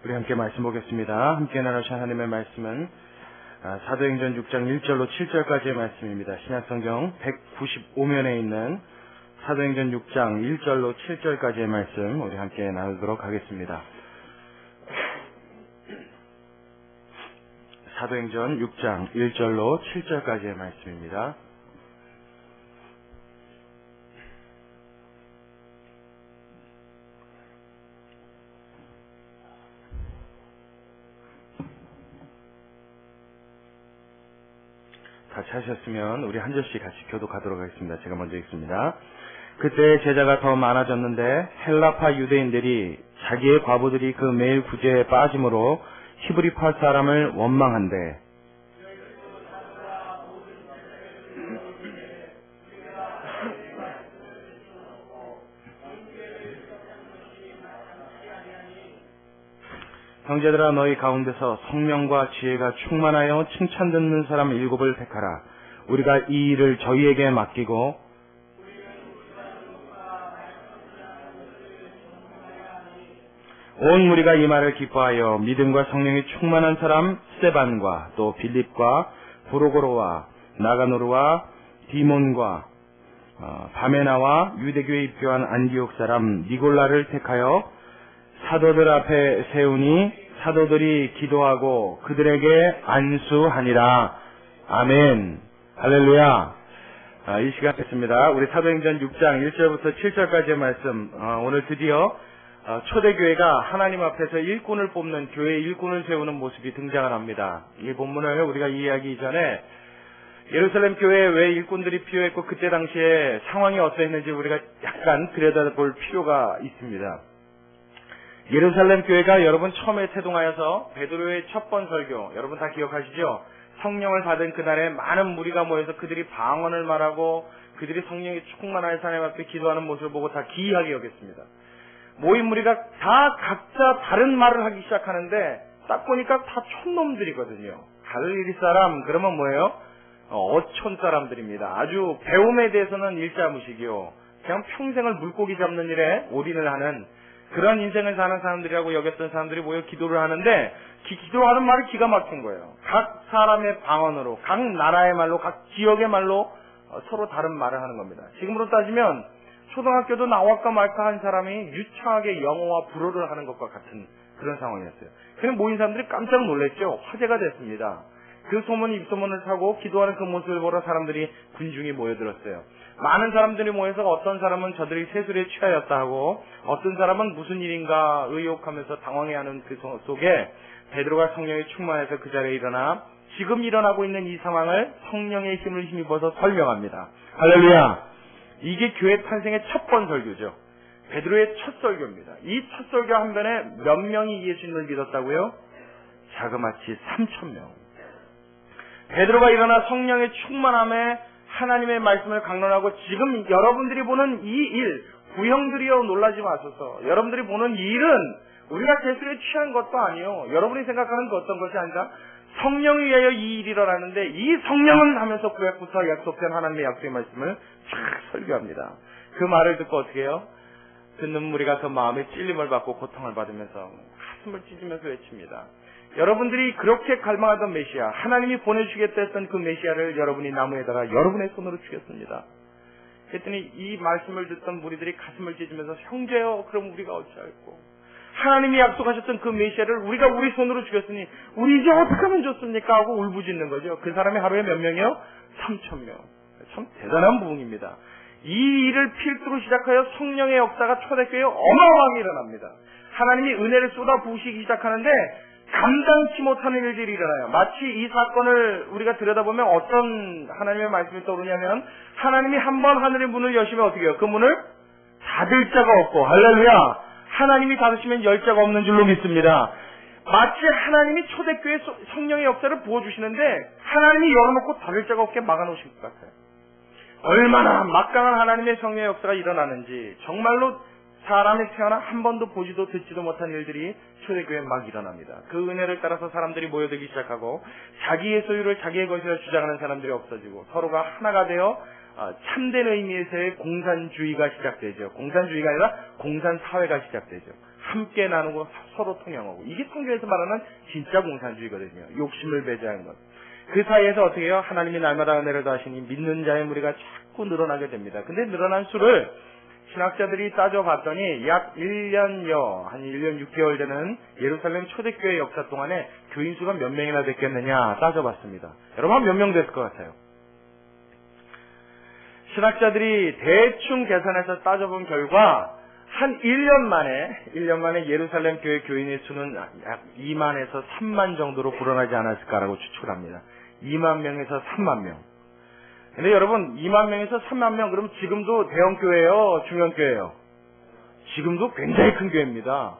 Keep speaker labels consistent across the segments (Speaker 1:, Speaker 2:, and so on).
Speaker 1: 우리 함께 말씀 보겠습니다. 함께 나누신 하나님의 말씀은 사도행전 6장 1절로 7절까지의 말씀입니다. 신약성경 195면에 있는 사도행전 6장 1절로 7절까지의 말씀 우리 함께 나누도록 하겠습니다. 사도행전 6장 1절로 7절까지의 말씀입니다. 다 찾으셨으면 우리 한 절씩 같이 교독하도록 하겠습니다. 제가 먼저 읽습니다. 그때 제자가 더 많아졌는데 헬라파 유대인들이 자기의 과부들이 그 매일 구제에 빠짐으로 히브리파 사람을 원망한대. 형제들아, 너희 가운데서 성령과 지혜가 충만하여 칭찬 듣는 사람 7을 택하라. 우리가 이 일을 저희에게 맡기고 온 무리가 이 말을 기뻐하여 믿음과 성령이 충만한 사람 스데반과 또 빌립과 브로고로와 나가노르와 디몬과 바메나와 유대교에 입교한 안디옥 사람 니골라를 택하여 사도들 앞에 세우니 사도들이 기도하고 그들에게 안수하니라. 아멘. 할렐루야. 이 시간 됐습니다. 우리 사도행전 6장 1절부터 7절까지의 말씀, 오늘 드디어 초대교회가 하나님 앞에서 일꾼을 뽑는, 교회 일꾼을 세우는 모습이 등장을 합니다. 이 본문을 우리가 이해하기 전에 예루살렘 교회에 왜 일꾼들이 필요했고 그때 당시에 상황이 어떠했는지 우리가 약간 들여다볼 필요가 있습니다. 예루살렘 교회가 여러분 처음에 태동하여서 베드로의 첫 번 설교, 여러분 다 기억하시죠? 성령을 받은 그날에 많은 무리가 모여서 그들이 방언을 말하고 그들이 성령이 충만하여 하나님 앞에 기도하는 모습을 보고 다 기이하게 여겼습니다. 모인 무리가 다 각자 다른 말을 하기 시작하는데 딱 보니까 다 촌놈들이거든요. 갈릴리 사람 그러면 뭐예요? 어촌 사람들입니다. 아주 배움에 대해서는 일자무식이요, 그냥 평생을 물고기 잡는 일에 올인을 하는 그런 인생을 사는 사람들이라고 여겼던 사람들이 모여 기도를 하는데 기도하는 말이 기가 막힌 거예요. 각 사람의 방언으로, 각 나라의 말로, 각 지역의 말로 서로 다른 말을 하는 겁니다. 지금으로 따지면 초등학교도 나와까 말까 한 사람이 유창하게 영어와 불어를 하는 것과 같은 그런 상황이었어요. 그냥 모인 사람들이 깜짝 놀랐죠. 화제가 됐습니다. 그 소문이 입소문을 타고 기도하는 그 모습을 보러 사람들이 군중이 모여들었어요. 많은 사람들이 모여서 어떤 사람은 저들이 세술에 취하였다 하고 어떤 사람은 무슨 일인가 의혹하면서 당황해하는 그 속에 베드로가 성령에 충만해서 그 자리에 일어나 지금 일어나고 있는 이 상황을 성령의 힘을 힘입어서 설명합니다. 할렐루야. 이게 교회 탄생의 첫 번 설교죠. 베드로의 첫 설교입니다. 이 첫 설교 한 번에 몇 명이 예수님을 믿었다고요? 자그마치 3,000명. 베드로가 일어나 성령의 충만함에 하나님의 말씀을 강론하고 지금 여러분들이 보는 이 일, 부형들이여 놀라지 마소서. 여러분들이 보는 이 일은 우리가 세술에 취한 것도 아니요, 여러분이 생각하는 그 어떤 것이 아니라 성령에 의하여 이 일이 일어나는데 이 성령은 하면서 구약부터 약속된 하나님의 약속의 말씀을 쫙 설교합니다. 그 말을 듣고 어떻게 해요? 듣는 무리가 그 마음에 찔림을 받고 고통을 받으면서 가슴을 찢으면서 외칩니다. 여러분들이 그렇게 갈망하던 메시아, 하나님이 보내주겠다 했던 그 메시아를 여러분이 나무에다가 여러분의 손으로 죽였습니다. 그랬더니 이 말씀을 듣던 무리들이 가슴을 찢으면서 형제여, 그럼 우리가 어찌할꼬? 하나님이 약속하셨던 그 메시아를 우리가 우리 손으로 죽였으니 우리 이제 어떻게 하면 좋습니까? 하고 울부짖는 거죠. 그 사람이 하루에 몇 명이요? 3,000명. 참 대단한 부흥입니다. 이 일을 필두로 시작하여 성령의 역사가 초대교회에 어마어마하게 일어납니다. 하나님이 은혜를 쏟아 부으시기 시작하는데 감당치 못하는 일들이 일어나요. 마치 이 사건을 우리가 들여다보면 어떤 하나님의 말씀이 떠오르냐면 하나님이 한번 하늘의 문을 여시면 어떻게 해요? 그 문을 닫을 자가 없고, 할렐루야, 하나님이 닫으시면 열 자가 없는 줄로 믿습니다. 마치 하나님이 초대교회 성령의 역사를 부어주시는데 하나님이 열어놓고 닫을 자가 없게 막아놓으신 것 같아요. 얼마나 막강한 하나님의 성령의 역사가 일어나는지, 정말로 사람이 태어나 한 번도 보지도 듣지도 못한 일들이 초대교회에 막 일어납니다. 그 은혜를 따라서 사람들이 모여들기 시작하고 자기의 소유를 자기의 것이라 주장하는 사람들이 없어지고 서로가 하나가 되어 참된 의미에서의 공산주의가 시작되죠. 공산주의가 아니라 공산사회가 시작되죠. 함께 나누고 서로 통용하고. 이게 성경에서 말하는 진짜 공산주의거든요. 욕심을 배제하는 것. 그 사이에서 어떻게 해요? 하나님이 날마다 은혜를 더하시니 믿는 자의 무리가 자꾸 늘어나게 됩니다. 근데 늘어난 수를 신학자들이 따져봤더니 약 1년여, 한 1년 6개월 되는 예루살렘 초대교회 역사 동안에 교인 수가 몇 명이나 됐겠느냐 따져봤습니다. 여러분 한 몇 명 됐을 것 같아요? 신학자들이 대충 계산해서 따져본 결과 한 1년 만에 예루살렘 교회 교인의 수는 약 2만에서 3만 정도로 불어나지 않았을까라고 추측을 합니다. 2만 명에서 3만 명. 근데 여러분 2만 명에서 3만 명 그럼 지금도 대형 교회예요? 중형 교회예요? 지금도 굉장히 큰 교회입니다.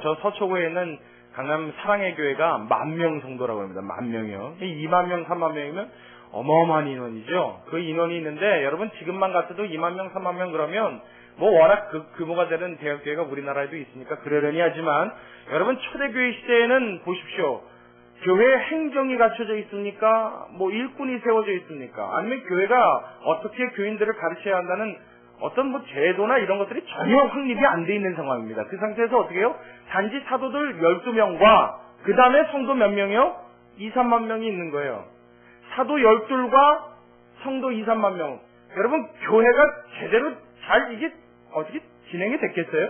Speaker 1: 저 서초구에 있는 강남 사랑의 교회가 10,000명 정도라고 합니다. 10,000명이요. 2만 명, 3만 명이면 어마어마한 인원이죠. 그 인원이 있는데 여러분 지금만 같아도 2만 명, 3만 명 그러면 워낙 규모가 되는 대형교회가 우리나라에도 있으니까 그러려니 하지만 여러분 초대교회 시대에는 보십시오. 교회 행정이 갖춰져 있습니까? 일꾼이 세워져 있습니까? 아니면 교회가 어떻게 교인들을 가르쳐야 한다는 어떤 제도나 이런 것들이 전혀 확립이 안 돼 있는 상황입니다. 그 상태에서 어떻게 해요? 단지 사도들 12명과 그 다음에 성도 몇 명이요? 2, 3만 명이 있는 거예요. 사도 12과 성도 2, 3만 명. 여러분 교회가 제대로 잘 이게 어떻게 진행이 됐겠어요?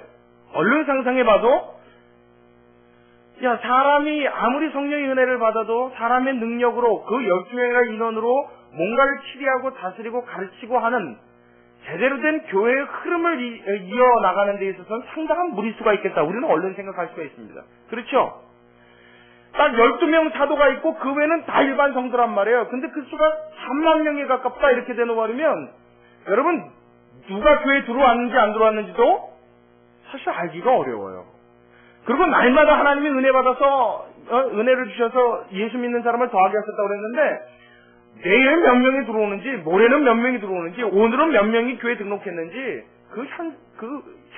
Speaker 1: 얼른 상상해봐도 사람이 아무리 성령의 은혜를 받아도 사람의 능력으로 그 12명의 인원으로 뭔가를 치리하고 다스리고 가르치고 하는 제대로 된 교회의 흐름을 이어나가는 데 있어서는 상당한 무리수가 있겠다. 우리는 얼른 생각할 수가 있습니다. 그렇죠? 딱 12명 사도가 있고 그 외에는 다 일반 성도란 말이에요. 근데 그 수가 3만 명에 가깝다 이렇게 되어버리면 여러분 누가 교회에 들어왔는지 안 들어왔는지도 사실 알기가 어려워요. 그리고 날마다 하나님이 은혜 받아서 은혜를 주셔서 예수 믿는 사람을 더하게 하셨다고 그랬는데 내일 몇 명이 들어오는지 모레는 몇 명이 들어오는지 오늘은 몇 명이 교회에 등록했는지 그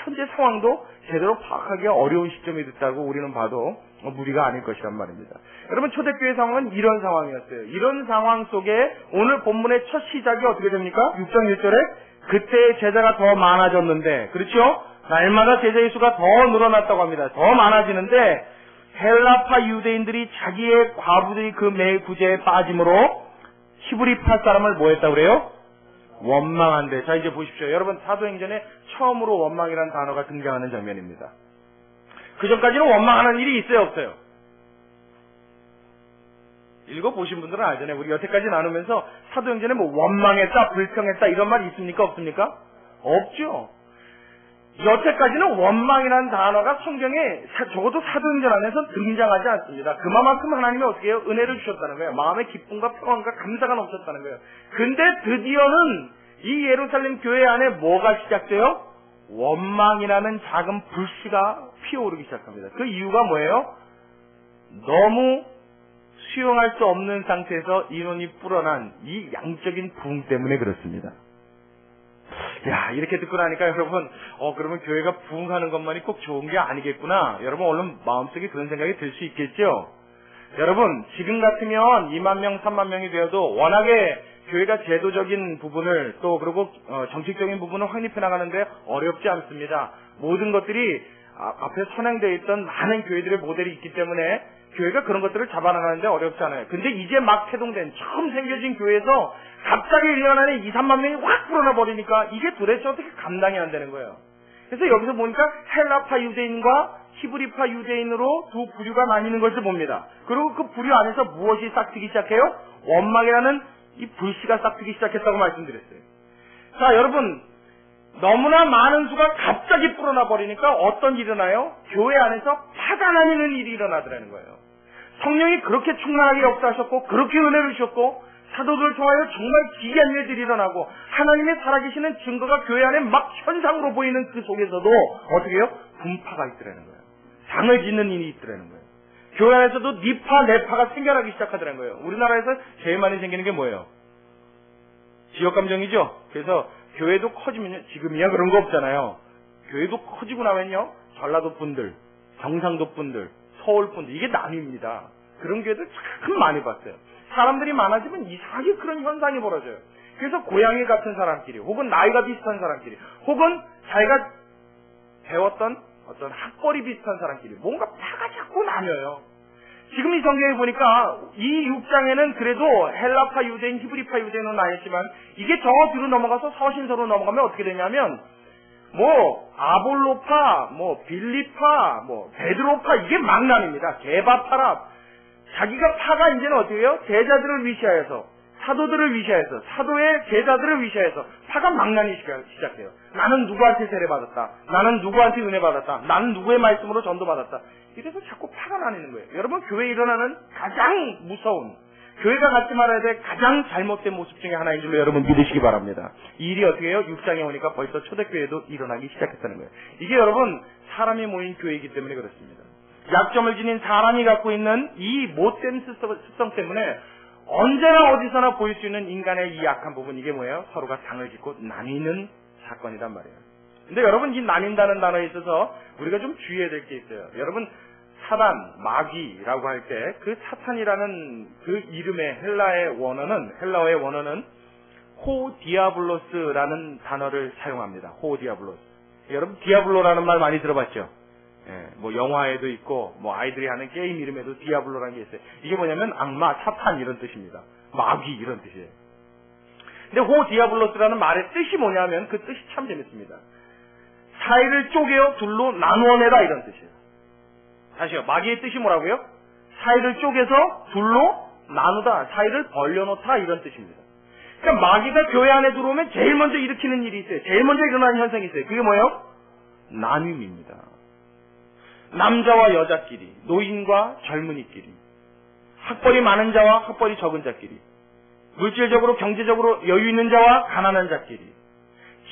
Speaker 1: 현재 상황도 제대로 파악하기가 어려운 시점이 됐다고 우리는 봐도 무리가 아닐 것이란 말입니다. 여러분 초대교회 상황은 이런 상황이었어요. 이런 상황 속에 오늘 본문의 첫 시작이 어떻게 됩니까? 6장 1절에 그때 제자가 더 많아졌는데 그렇죠? 날마다 제자의 수가 더 늘어났다고 합니다. 더 많아지는데 헬라파 유대인들이 자기의 과부들이 그 매구제에 빠짐으로 히브리파 사람을 뭐 했다고 그래요? 원망한데. 자 이제 보십시오. 여러분 사도행전에 처음으로 원망이라는 단어가 등장하는 장면입니다. 그 전까지는 원망하는 일이 있어요 없어요? 읽어보신 분들은 알잖아요. 우리 여태까지 나누면서 사도행전에 원망했다 불평했다 이런 말이 있습니까 없습니까? 없죠. 여태까지는 원망이라는 단어가 성경에 적어도 사도행전 안에서 등장하지 않습니다. 그만큼 하나님이 어떻게 해요? 은혜를 주셨다는 거예요. 마음의 기쁨과 평안과 감사가 넘쳤다는 거예요. 근데 드디어는 이 예루살렘 교회 안에 뭐가 시작돼요? 원망이라는 작은 불씨가 피어오르기 시작합니다. 그 이유가 뭐예요? 너무 수용할 수 없는 상태에서 인원이 불어난 이 양적인 부흥 때문에 그렇습니다. 이렇게 듣고 나니까 여러분, 그러면 교회가 부흥하는 것만이 꼭 좋은 게 아니겠구나. 여러분, 얼른 마음속에 그런 생각이 들 수 있겠죠? 여러분, 지금 같으면 2만 명, 3만 명이 되어도 워낙에 교회가 제도적인 부분을 또 그리고 정책적인 부분을 확립해 나가는데 어렵지 않습니다. 모든 것들이 앞에 선행되어 있던 많은 교회들의 모델이 있기 때문에 교회가 그런 것들을 잡아나가는데 어렵지 않아요. 근데 이제 막 태동된 처음 생겨진 교회에서 갑자기 1년 안에 2, 3만 명이 확 불어나 버리니까 이게 도대체 어떻게 감당이 안 되는 거예요. 그래서 여기서 보니까 헬라파 유대인과 히브리파 유대인으로 두 부류가 나뉘는 것을 봅니다. 그리고 그 부류 안에서 무엇이 싹트기 시작해요? 원망이라는 이 불씨가 싹트기 시작했다고 말씀드렸어요. 자, 여러분, 너무나 많은 수가 갑자기 불어나 버리니까 어떤 일이 일어나요? 교회 안에서 파가 나뉘는 일이 일어나더라는 거예요. 성령이 그렇게 충만하게 역사하셨고 그렇게 은혜를 주셨고 사도들을 통하여 정말 기이한 일들이 일어나고 하나님의 살아계시는 증거가 교회 안에 막 현상으로 보이는 그 속에서도 어떻게 해요? 분파가 있더라는 거예요. 당을 짓는 일이 있더라는 거예요. 교회 안에서도 니파, 내파가 생겨나기 시작하더라는 거예요. 우리나라에서 제일 많이 생기는 게 뭐예요? 지역감정이죠. 그래서 교회도 커지면요, 지금이야 그런 거 없잖아요. 교회도 커지고 나면요, 전라도 분들, 경상도 분들, 서울 분들, 이게 나뉩니다. 그런 교회들 참 많이 봤어요. 사람들이 많아지면 이상하게 그런 현상이 벌어져요. 그래서 고양이 같은 사람끼리, 혹은 나이가 비슷한 사람끼리, 혹은 자기가 배웠던 어떤 학벌이 비슷한 사람끼리 뭔가 파가 자꾸 나뉘어요. 지금 이 성경에 보니까 이 6장에는 그래도 헬라파 유대인, 히브리파 유대인으로 나뉘었지만 이게 저 뒤로 넘어가서 서신서로 넘어가면 어떻게 되냐면 뭐 아볼로파, 뭐 빌리파, 뭐 베드로파, 이게 막 나뉩니다. 게바파라. 자기가 파가 이제는 어떻게 해요? 제자들을 위시하여서, 사도들을 위시하여서, 사도의 제자들을 위시하여서 파가 막 나뉘기 시작해요. 나는 누구한테 세례받았다, 나는 누구한테 은혜 받았다, 나는 누구의 말씀으로 전도받았다. 이래서 자꾸 파가 나뉘는 거예요. 여러분, 교회에 일어나는 가장 무서운, 교회가 갖지 말아야 될 가장 잘못된 모습 중에 하나인 줄로 여러분 믿으시기 바랍니다. 이 일이 어떻게 해요? 6장에 오니까 벌써 초대교회도 일어나기 시작했다는 거예요. 이게 여러분, 사람이 모인 교회이기 때문에 그렇습니다. 약점을 지닌 사람이 갖고 있는 이 못된 습성 때문에 언제나 어디서나 보일 수 있는 인간의 이 약한 부분, 이게 뭐예요? 서로가 당을 짓고 나뉘는 사건이란 말이에요. 근데 여러분, 이 나뉜다는 단어에 있어서 우리가 좀 주의해야 될 게 있어요. 여러분, 사단, 마귀라고 할 때 그 사탄이라는 그 이름의 헬라어의 원어는 호디아블로스라는 단어를 사용합니다. 호디아블로스. 여러분, 디아블로라는 말 많이 들어봤죠? 예, 뭐 영화에도 있고 뭐 아이들이 하는 게임 이름에도 디아블로라는 게 있어요. 이게 뭐냐면 악마, 사탄 이런 뜻입니다. 마귀 이런 뜻이에요. 근데 호디아블로스라는 말의 뜻이 뭐냐면 그 뜻이 참 재밌습니다. 사이를 쪼개어 둘로 나누어내다 이런 뜻이에요. 다시요. 마귀의 뜻이 뭐라고요? 사이를 쪼개서 둘로 나누다, 사이를 벌려놓다 이런 뜻입니다. 그러니까 마귀가 교회 안에 들어오면 제일 먼저 일으키는 일이 있어요. 제일 먼저 일어나는 현상이 있어요. 그게 뭐예요? 나눔입니다. 남자와 여자끼리, 노인과 젊은이끼리, 학벌이 많은 자와 학벌이 적은 자끼리, 물질적으로 경제적으로 여유 있는 자와 가난한 자끼리,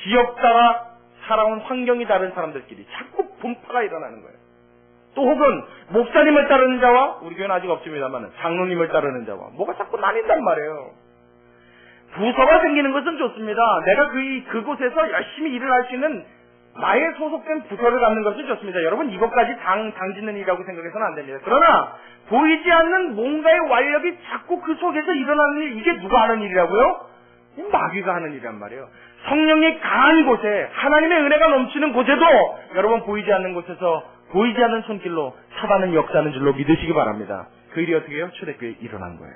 Speaker 1: 지역 따라 살아온 환경이 다른 사람들끼리 자꾸 분파가 일어나는 거예요. 또 혹은 목사님을 따르는 자와, 우리 교회는 아직 없습니다만 장로님을 따르는 자와 뭐가 자꾸 나뉜단 말이에요. 부서가 생기는 것은 좋습니다. 내가 그곳에서 열심히 일을 할 수 있는 나의 소속된 부서를 갖는 것이 좋습니다. 여러분, 이것까지 당 짓는 일이라고 생각해서는 안 됩니다. 그러나 보이지 않는 뭔가의 완력이 자꾸 그 속에서 일어나는 일, 이게 누가 하는 일이라고요? 마귀가 하는 일이란 말이에요. 성령이 강한 곳에, 하나님의 은혜가 넘치는 곳에도 여러분, 보이지 않는 곳에서 보이지 않는 손길로 사단은 역사하는 줄로 믿으시기 바랍니다. 그 일이 어떻게 해요? 초대교회에 일어난 거예요.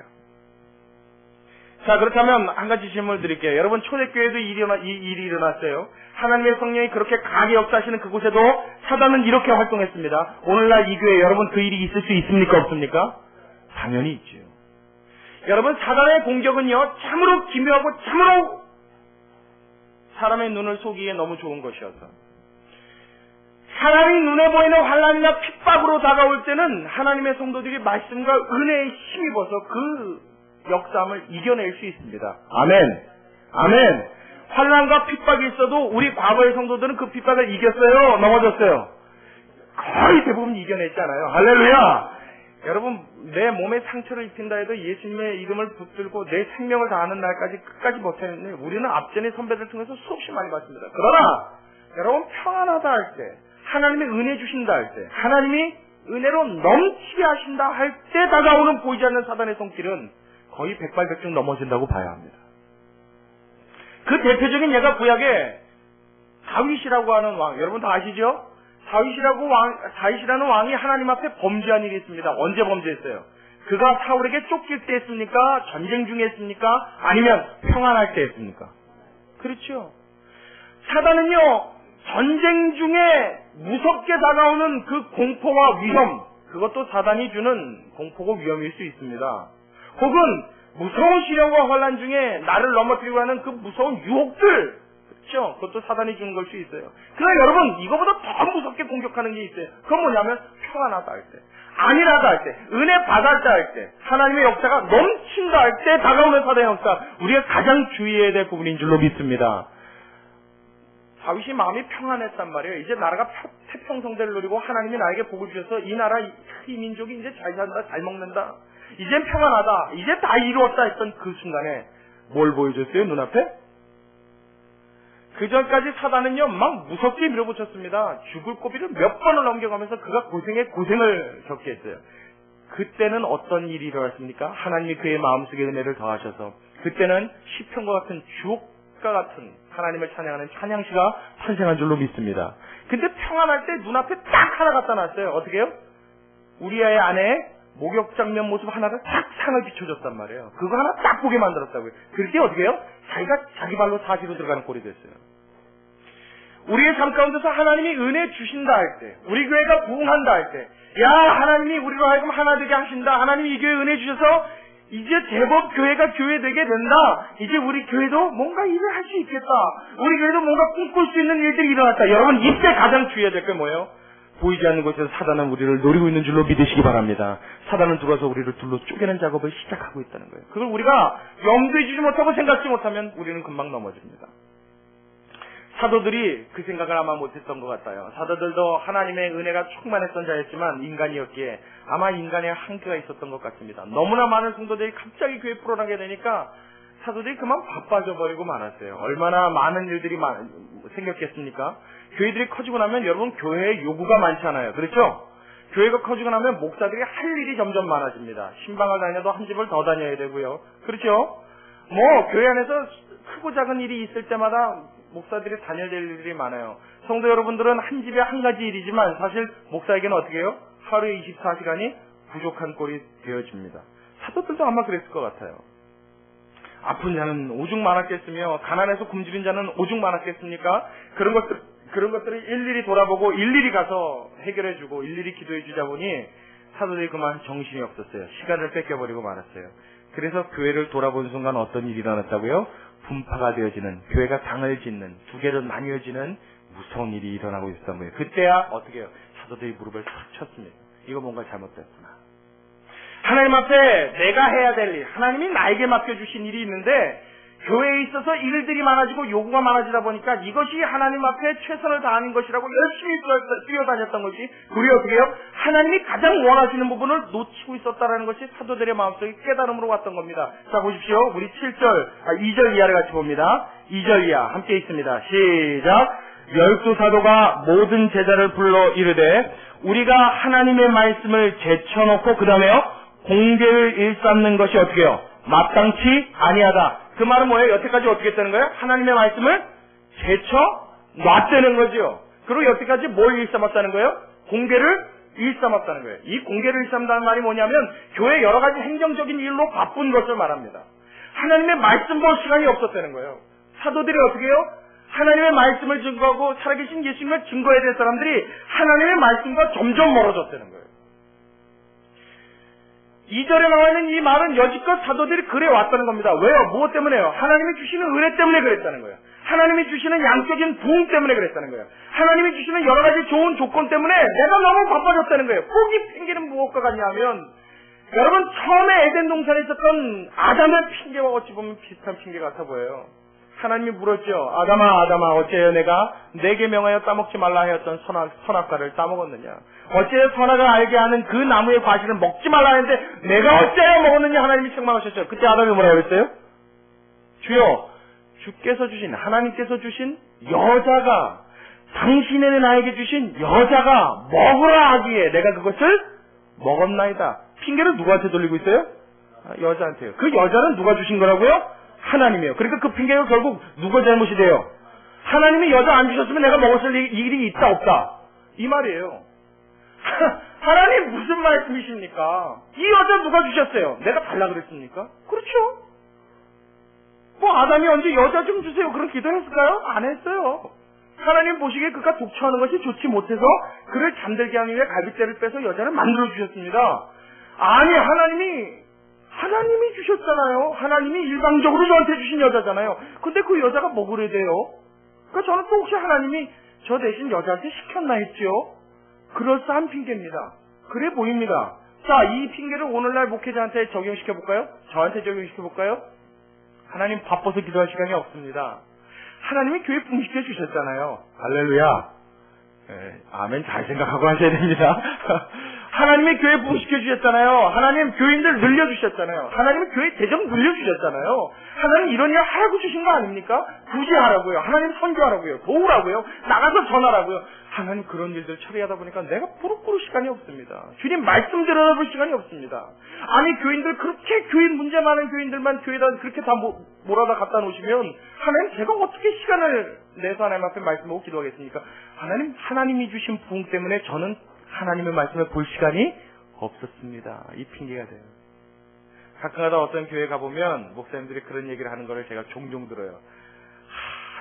Speaker 1: 자, 그렇다면 한 가지 질문을 드릴게요. 여러분, 초대교회도 이 일이 일어났어요. 하나님의 성령이 그렇게 강하게 역사하시는 그곳에도 사단은 이렇게 활동했습니다. 오늘날 이 교회에 여러분, 그 일이 있을 수 있습니까? 없습니까? 당연히 있죠. 여러분, 사단의 공격은요, 참으로 기묘하고 참으로 사람의 눈을 속이기에 너무 좋은 것이어서, 하나님 눈에 보이는 환난이나 핍박으로 다가올 때는 하나님의 성도들이 말씀과 은혜에 힘입어서 그 역사함을 이겨낼 수 있습니다. 아멘. 아멘. 환난과 핍박이 있어도 우리 과거의 성도들은 그 핍박을 이겼어요? 넘어졌어요? 거의 대부분 이겨냈잖아요. 할렐루야. 여러분, 내 몸에 상처를 입힌다 해도 예수님의 이름을 붙들고 내 생명을 다하는 날까지 끝까지 버텼는데 우리는 앞전의 선배들 통해서 수없이 많이 봤습니다. 그러나 여러분, 평안하다 할 때, 하나님의 은혜 주신다 할 때, 하나님이 은혜로 넘치게 하신다 할 때 다가오는 보이지 않는 사단의 손길은 거의 백발백중 넘어진다고 봐야 합니다. 그 대표적인 예가 구약에 다윗이라고 하는 왕, 여러분 다 아시죠? 다윗이라는 왕이 하나님 앞에 범죄한 일이 있습니다. 언제 범죄했어요? 그가 사울에게 쫓길 때 했습니까? 전쟁 중에 했습니까? 아니면 평안할 때 했습니까? 그렇죠. 사단은요, 전쟁 중에 무섭게 다가오는 그 공포와 위험, 그것도 사단이 주는 공포고 위험일 수 있습니다. 혹은 무서운 시련과 환난 중에 나를 넘어뜨리고 하는 그 무서운 유혹들, 그렇죠? 그것도 사단이 주는 걸 수 있어요. 그러나 여러분, 이거보다 더 무섭게 공격하는 게 있어요. 그건 뭐냐면 평안하다 할 때, 안일하다 할 때, 은혜 받았다 할 때, 하나님의 역사가 넘친다 할 때 다가오는 사단의 역사, 우리가 가장 주의해야 될 부분인 줄로 믿습니다. 다윗이 마음이 평안했단 말이에요. 이제 나라가 태평성대를 누리고 하나님이 나에게 복을 주셔서 이 나라, 이 민족이 이제 잘 산다, 잘 먹는다, 이젠 평안하다, 이제 다 이루었다 했던 그 순간에 뭘 보여줬어요? 눈앞에? 그 전까지 사단은요, 막 무섭게 밀어붙였습니다. 죽을 고비를 몇 번을 넘겨가면서 그가 고생을 겪게 했어요. 그때는 어떤 일이 일어났습니까? 하나님이 그의 마음속에 은혜를 더하셔서 그때는 시편과 같은 주옥과 같은 하나님을 찬양하는 찬양시가 탄생한 줄로 믿습니다. 근데 평안할 때 눈앞에 딱 하나 갖다 놨어요. 어떻게 해요? 우리아의 아내의 목욕장면 모습 하나가 딱 상을 비춰줬단 말이에요. 그거 하나 딱 보게 만들었다고요. 그럴 때 어떻게 해요? 자기가 자기 발로 사지로 들어가는 꼴이 됐어요. 우리의 삶 가운데서 하나님이 은혜 주신다 할 때, 우리 교회가 부흥한다 할 때, 야, 하나님이 우리로 하여금 하나 되게 하신다. 하나님이 이 교회에 은혜 주셔서 이제 제법 교회가 교회 되게 된다. 이제 우리 교회도 뭔가 일을 할 수 있겠다. 우리 교회도 뭔가 꿈꿀 수 있는 일들이 일어났다. 여러분, 이때 가장 주의해야 될 게 뭐예요? 보이지 않는 곳에서 사단은 우리를 노리고 있는 줄로 믿으시기 바랍니다. 사단은 들어와서 우리를 둘로 쪼개는 작업을 시작하고 있다는 거예요. 그걸 우리가 염두에 주지 못하고 생각지 못하면 우리는 금방 넘어집니다. 사도들이 그 생각을 아마 못했던 것 같아요. 사도들도 하나님의 은혜가 충만했던 자였지만 인간이었기에 아마 인간의 한계가 있었던 것 같습니다. 너무나 많은 성도들이 갑자기 교회에 풀어나게 되니까 사도들이 그만 바빠져 버리고 말았어요. 얼마나 많은 일들이 생겼겠습니까? 교회들이 커지고 나면 여러분 교회에 요구가 많잖아요. 그렇죠? 교회가 커지고 나면 목사들이 할 일이 점점 많아집니다. 신방을 다녀도 한 집을 더 다녀야 되고요. 그렇죠? 교회 안에서 크고 작은 일이 있을 때마다 목사들이 다녀야 될 일이 많아요. 성도 여러분들은 한 집에 한 가지 일이지만 사실 목사에게는 어떻게 해요? 하루에 24시간이 부족한 꼴이 되어집니다. 사도들도 아마 그랬을 것 같아요. 아픈 자는 오죽 많았겠으며 가난해서 굶주린 자는 오죽 많았겠습니까? 그런 것들을 일일이 돌아보고 일일이 가서 해결해주고 일일이 기도해주자 보니 사도들이 그만 정신이 없었어요. 시간을 뺏겨버리고 말았어요. 그래서 교회를 돌아본 순간 어떤 일이 일어났다고요? 분파가 되어지는, 교회가 당을 짓는, 두 개로 나뉘어지는 무서운 일이 일어나고 있었던 거예요. 그때야 어떻게 해요? 사도들이 무릎을 탁 쳤습니다. 이거 뭔가 잘못됐구나. 하나님 앞에 내가 해야 될 일, 하나님이 나에게 맡겨주신 일이 있는데 교회에 있어서 일들이 많아지고 요구가 많아지다 보니까 이것이 하나님 앞에 최선을 다하는 것이라고 열심히 뛰어다녔던 것이 우리 어떻게 해요? 하나님이 가장 원하시는 부분을 놓치고 있었다는 것이 사도들의 마음속에 깨달음으로 왔던 겁니다. 자, 보십시오. 우리 2절 이하를 같이 봅니다. 2절 이하 함께 있습니다. 시작. 12사도가 모든 제자를 불러 이르되 우리가 하나님의 말씀을 제쳐놓고 그 다음에요 공개를 일삼는 것이 어떻게 해요? 마땅치 아니하다. 그 말은 뭐예요? 여태까지 어떻게 했다는 거예요? 하나님의 말씀을 제쳐놨다는 거죠. 그리고 여태까지 뭘 일삼았다는 거예요? 공개를 일삼았다는 거예요. 이 공개를 일삼다는 말이 뭐냐면 교회 여러 가지 행정적인 일로 바쁜 것을 말합니다. 하나님의 말씀 볼 시간이 없었다는 거예요. 사도들이 어떻게 해요? 하나님의 말씀을 증거하고 살아계신 예수님을 증거해야 될 사람들이 하나님의 말씀과 점점 멀어졌다는 거예요. 2절에 나와 있는 이 말은 여지껏 사도들이 그래 왔다는 겁니다. 왜요? 무엇 때문에요? 하나님이 주시는 은혜 때문에 그랬다는 거예요. 하나님이 주시는 양적인 부흥 때문에 그랬다는 거예요. 하나님이 주시는 여러 가지 좋은 조건 때문에 내가 너무 바빠졌다는 거예요. 포기 핑계는 무엇과 같냐면 여러분 처음에 에덴 동산에 있었던 아담의 핑계와 어찌 보면 비슷한 핑계 같아 보여요. 하나님이 물었죠. 아담아 어째요 내가 내게 명하여 따먹지 말라 하였던 선악과를 따먹었느냐. 어째요 선악을 알게 하는 그 나무의 과실을 먹지 말라 했는데 내가 어째요 먹었느냐. 하나님이 책망하셨죠. 그때 아담이 뭐라고 했어요? 주여 주께서 주신 하나님께서 주신 여자가 당신의 나에게 주신 여자가 먹으라 하기에 내가 그것을 먹었나이다. 핑계를 누구한테 돌리고 있어요? 여자한테요. 그 여자는 누가 주신 거라고요? 하나님이에요. 그러니까 그 핑계가 결국 누가 잘못이 돼요? 하나님이 여자 안 주셨으면 내가 먹었을 일이 있다 없다 이 말이에요. 하나님 무슨 말씀이십니까? 이 여자 누가 주셨어요? 내가 달라 그랬습니까? 그렇죠. 아담이 언제 여자 좀 주세요 그런 기도했을까요? 안 했어요. 하나님 보시기에 그가 독처하는 것이 좋지 못해서 그를 잠들게 하기 위해 갈빗대를 빼서 여자를 만들어 주셨습니다. 아니 하나님이 주셨잖아요. 하나님이 일방적으로 저한테 주신 여자잖아요. 근데 그 여자가 먹으래 돼요. 그러니까 저는 또 혹시 하나님이 저 대신 여자한테 시켰나 했죠. 그럴싸한 핑계입니다. 그래 보입니다. 자, 이 핑계를 오늘날 목회자한테 적용시켜볼까요? 저한테 적용시켜볼까요? 하나님 바빠서 기도할 시간이 없습니다. 하나님이 교회 붕시켜 주셨잖아요. 할렐루야. 아멘 잘 생각하고 하셔야 됩니다.
Speaker 2: 하나님의 교회 부흥시켜 주셨잖아요. 하나님 교인들 늘려주셨잖아요. 하나님의 교회 대접 늘려주셨잖아요. 하나님 이런 일 하라고 주신 거 아닙니까? 굳이 하라고요. 하나님 선교하라고요. 도우라고요. 나가서 전하라고요. 하나님 그런 일들 처리하다 보니까 내가 부르부르 시간이 없습니다. 주님 말씀 들어볼 시간이 없습니다. 아니 교인들 그렇게 교인 문제 많은 교인들만 교회에다 그렇게 다 몰아다 갖다 놓으시면 하나님 제가 어떻게 시간을 내서 하나님 앞에 말씀하고 기도하겠습니까? 하나님이 주신 부흥 때문에 저는 하나님의 말씀을 볼 시간이 없었습니다. 이 핑계가 돼요. 가끔가다 어떤 교회 가보면 목사님들이 그런 얘기를 하는 거를 제가 종종 들어요.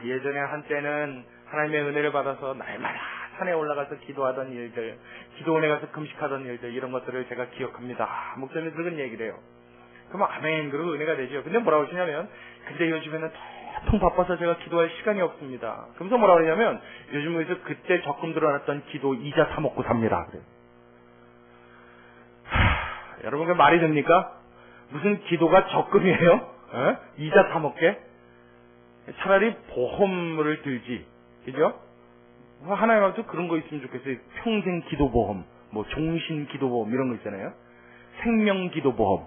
Speaker 2: 예전에 한때는 하나님의 은혜를 받아서 날마다 산에 올라가서 기도하던 일들, 기도원에 가서 금식하던 일들, 이런 것들을 제가 기억합니다. 목사님들 그런 얘기를 해요. 그러면 아멘, 그러고 은혜가 되죠. 근데 뭐라고 하시냐면, 근데 요즘에는 통 바빠서 제가 기도할 시간이 없습니다. 그러면서 뭐라고 하냐면, 요즘에서 그때 적금 들어놨던 기도 이자 타먹고 삽니다. 그래요. 여러분 그 말이 됩니까? 무슨 기도가 적금이에요? 에? 이자 타먹게? 차라리 보험을 들지. 그죠? 하나님한테 그런 거 있으면 좋겠어요. 평생 기도보험, 뭐 종신 기도보험 이런 거 있잖아요. 생명 기도보험.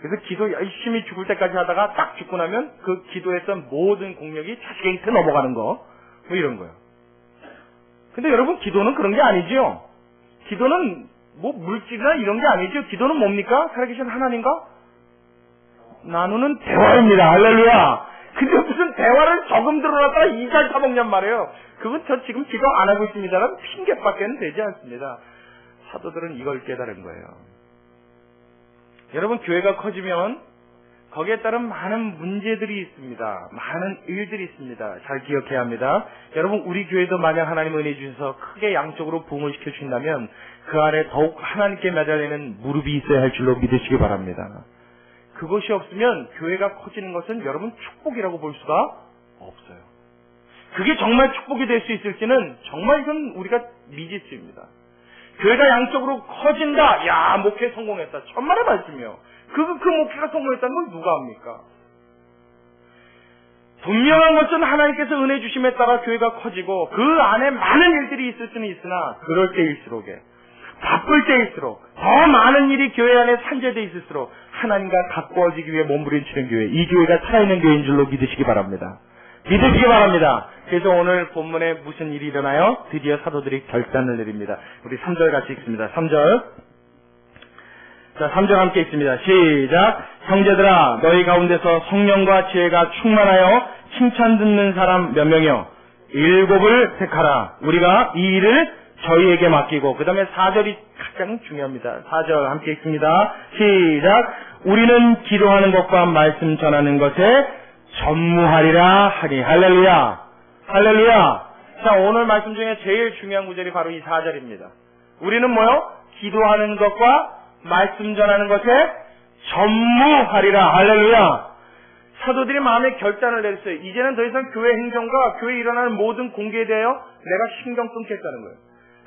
Speaker 2: 그래서 기도 열심히 죽을 때까지 하다가 딱 죽고 나면 그 기도했던 모든 공력이 자식한테 넘어가는 거. 뭐 이런 거요. 근데 여러분 기도는 그런 게 아니죠. 기도는 뭐 물질이나 이런 게 아니죠. 기도는 뭡니까? 살아계신 하나님과 나누는 대화입니다. 할렐루야. 근데 무슨 대화를 조금 들어놨다가 이자를 타먹냔 말이에요. 그건 저 지금 기도 안 하고 있습니다라는 핑계밖에는 되지 않습니다. 사도들은 이걸 깨달은 거예요. 여러분 교회가 커지면 거기에 따른 많은 문제들이 있습니다. 많은 일들이 있습니다. 잘 기억해야 합니다. 여러분 우리 교회도 만약 하나님 은혜 주셔서 크게 양쪽으로 부흥을 시켜주신다면 그 안에 더욱 하나님께 매달리는 무릎이 있어야 할 줄로 믿으시기 바랍니다. 그것이 없으면 교회가 커지는 것은 여러분 축복이라고 볼 수가 없어요. 그게 정말 축복이 될 수 있을지는 정말 이건 우리가 미지수입니다. 교회가 양쪽으로 커진다. 야, 목회 성공했다. 천만의 말씀이요. 그 목회가 성공했다는 건 누가 합니까? 분명한 것은 하나님께서 은혜 주심에 따라 교회가 커지고 그 안에 많은 일들이 있을 수는 있으나 그럴 때일수록에 바쁠 때일수록 더 많은 일이 교회 안에 산재되어 있을수록 하나님과 가까워지기 위해 몸부림치는 교회, 이 교회가 살아있는 교회인 줄로 믿으시기 바랍니다. 믿으시기 바랍니다. 그래서 오늘 본문에 무슨 일이 일어나요? 드디어 사도들이 결단을 내립니다. 우리 3절 같이 읽습니다. 3절. 자, 3절 함께 읽습니다. 시작. 형제들아, 너희 가운데서 성령과 지혜가 충만하여 칭찬 듣는 사람 몇 명이요? 7을 택하라. 우리가 이 일을 저희에게 맡기고, 그 다음에 4절이 가장 중요합니다. 4절 함께 읽습니다. 시작. 우리는 기도하는 것과 말씀 전하는 것에 전무하리라 하니. 할렐루야. 할렐루야. 자, 오늘 말씀 중에 제일 중요한 구절이 바로 이 4절입니다. 우리는 뭐요? 기도하는 것과 말씀 전하는 것에 전무하리라. 할렐루야. 사도들이 마음에 결단을 내렸어요. 이제는 더 이상 교회 행정과 교회에 일어나는 모든 공개에 대하여 내가 신경 끊겠다는 거예요.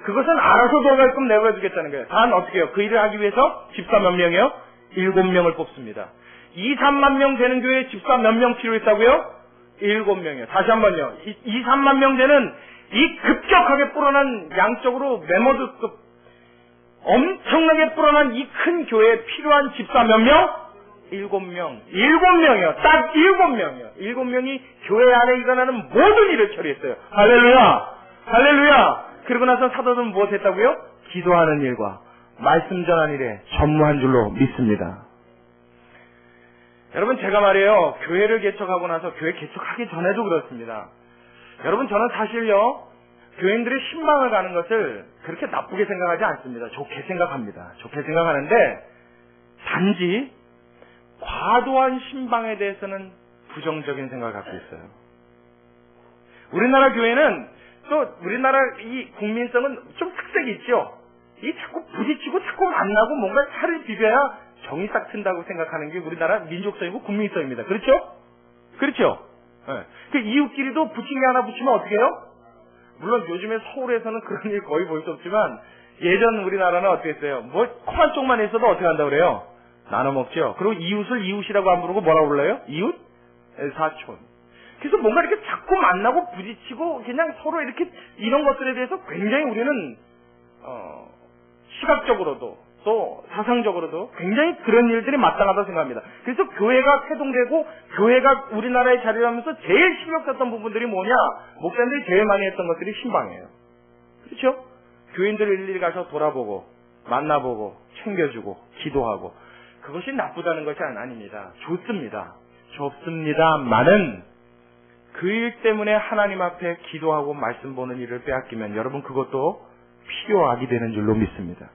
Speaker 2: 그것은 알아서 돌아갈 거면 내버려두겠다는 거예요. 단 어떻게 해요? 그 일을 하기 위해서 집사 몇 명이요? 7명을 뽑습니다. 2, 3만 명 되는 교회에 집사 몇 명 필요했다고요? 7명이요. 다시 한번요. 2, 3만 명 되는 이 급격하게 불어난 양쪽으로 메모드급 엄청나게 불어난 이 큰 교회에 필요한 집사 몇 명? 7명. 7명이요. 딱 7명이요. 7명이 교회 안에 일어나는 모든 일을 처리했어요. 할렐루야. 할렐루야. 그러고 나서 사도들은 무엇 했다고요? 기도하는 일과 말씀 전하는 일에 전무한 줄로 믿습니다. 여러분 제가 말이에요. 교회를 개척하고 나서 교회 개척하기 전에도 그렇습니다. 여러분 저는 사실요. 교인들의 신방을 가는 것을 그렇게 나쁘게 생각하지 않습니다. 좋게 생각합니다. 좋게 생각하는데 단지 과도한 신방에 대해서는 부정적인 생각을 갖고 있어요. 우리나라 교회는 또 우리나라 이 국민성은 좀 특색이 있죠. 이 자꾸 부딪히고 자꾸 만나고 뭔가 살을 비벼야 정이 싹 튼다고 생각하는 게 우리나라 민족성이고 국민성입니다. 그렇죠? 그렇죠? 네. 그 이웃끼리도 부침개 하나 붙이면 어떻게 해요? 물론 요즘에 서울에서는 그런 일 거의 볼 수 없지만 예전 우리나라는 어떻게 했어요? 뭐 코 한쪽만 있어도 어떻게 한다고 그래요? 나눠 먹죠. 그리고 이웃을 이웃이라고 안 부르고 뭐라고 불러요? 이웃? 사촌. 그래서 뭔가 이렇게 자꾸 만나고 부딪히고 그냥 서로 이렇게 이런 것들에 대해서 굉장히 우리는 시각적으로도 또 사상적으로도 굉장히 그런 일들이 마땅하다고 생각합니다. 그래서 교회가 태동되고 교회가 우리나라에 자리를 하면서 제일 신경 썼던 부분들이 뭐냐? 목사님들이 제일 많이 했던 것들이 신방이에요. 그렇죠? 교인들 일일이 가서 돌아보고 만나보고 챙겨주고 기도하고 그것이 나쁘다는 것이 아닙니다. 좋습니다. 좋습니다만은 그 일 때문에 하나님 앞에 기도하고 말씀 보는 일을 빼앗기면 여러분 그것도 필요하게 되는 줄로 믿습니다.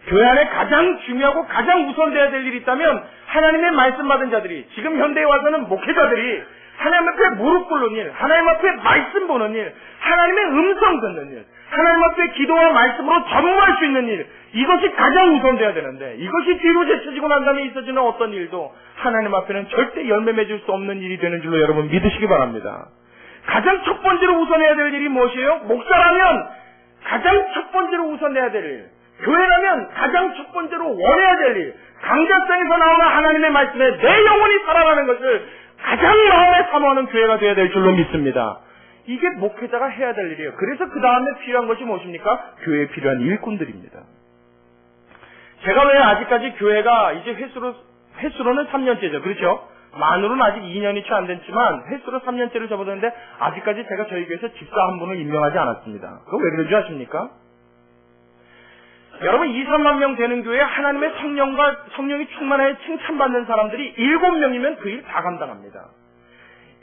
Speaker 2: 교회 안에 가장 중요하고 가장 우선돼야 될 일이 있다면 하나님의 말씀 받은 자들이 지금 현대에 와서는 목회자들이 하나님 앞에 무릎 꿇는 일, 하나님 앞에 말씀 보는 일, 하나님의 음성 듣는 일, 하나님 앞에 기도와 말씀으로 전무할 수 있는 일, 이것이 가장 우선돼야 되는데 이것이 뒤로 제쳐지고 난 다음에 있어지는 어떤 일도 하나님 앞에는 절대 열매 맺을 수 없는 일이 되는 줄로 여러분 믿으시기 바랍니다. 가장 첫 번째로 우선해야 될 일이 무엇이에요? 목사라면 가장 첫 번째로 우선해야 될 일, 교회라면 가장 첫 번째로 원해야 될 일, 강자성에서 나오는 하나님의 말씀에 내 영혼이 살아가는 것을 가장 마음에 사모하는 교회가 되어야 될 줄로 믿습니다. 이게 목회자가 해야 될 일이에요. 그래서 그 다음에 필요한 것이 무엇입니까? 교회에 필요한 일꾼들입니다. 제가 왜 아직까지 교회가 이제 횟수로는 3년째죠. 그렇죠? 만으로는 아직 2년이 채 안 됐지만 횟수로 3년째를 접어드는데 아직까지 제가 저희 교회에서 집사 한 분을 임명하지 않았습니다. 그거 왜 그런지 아십니까? 여러분 2, 3만 명 되는 교회에 하나님의 성령이 충만하여 칭찬받는 사람들이 7명이면 그 일 다 감당합니다.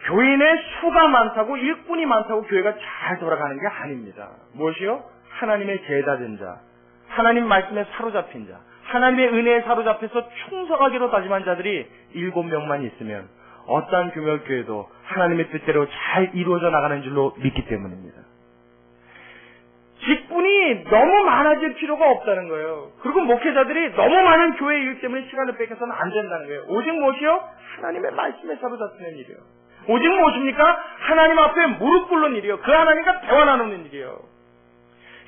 Speaker 2: 교인의 수가 많다고 일꾼이 많다고 교회가 잘 돌아가는 게 아닙니다. 무엇이요? 하나님의 제자된 자, 하나님 말씀에 사로잡힌 자, 하나님의 은혜에 사로잡혀서 충성하기로 다짐한 자들이 7명만 있으면 어떠한 규모교회도 하나님의 뜻대로 잘 이루어져 나가는 줄로 믿기 때문입니다. 직분이 너무 많아질 필요가 없다는 거예요. 그리고 목회자들이 너무 많은 교회 일 때문에 시간을 뺏겨서는 안 된다는 거예요. 오직 무엇이요? 하나님의 말씀에 사로잡히는 일이요. 오직 무엇입니까? 하나님 앞에 무릎 꿇는 일이요. 그 하나님과 대화 나누는 일이요.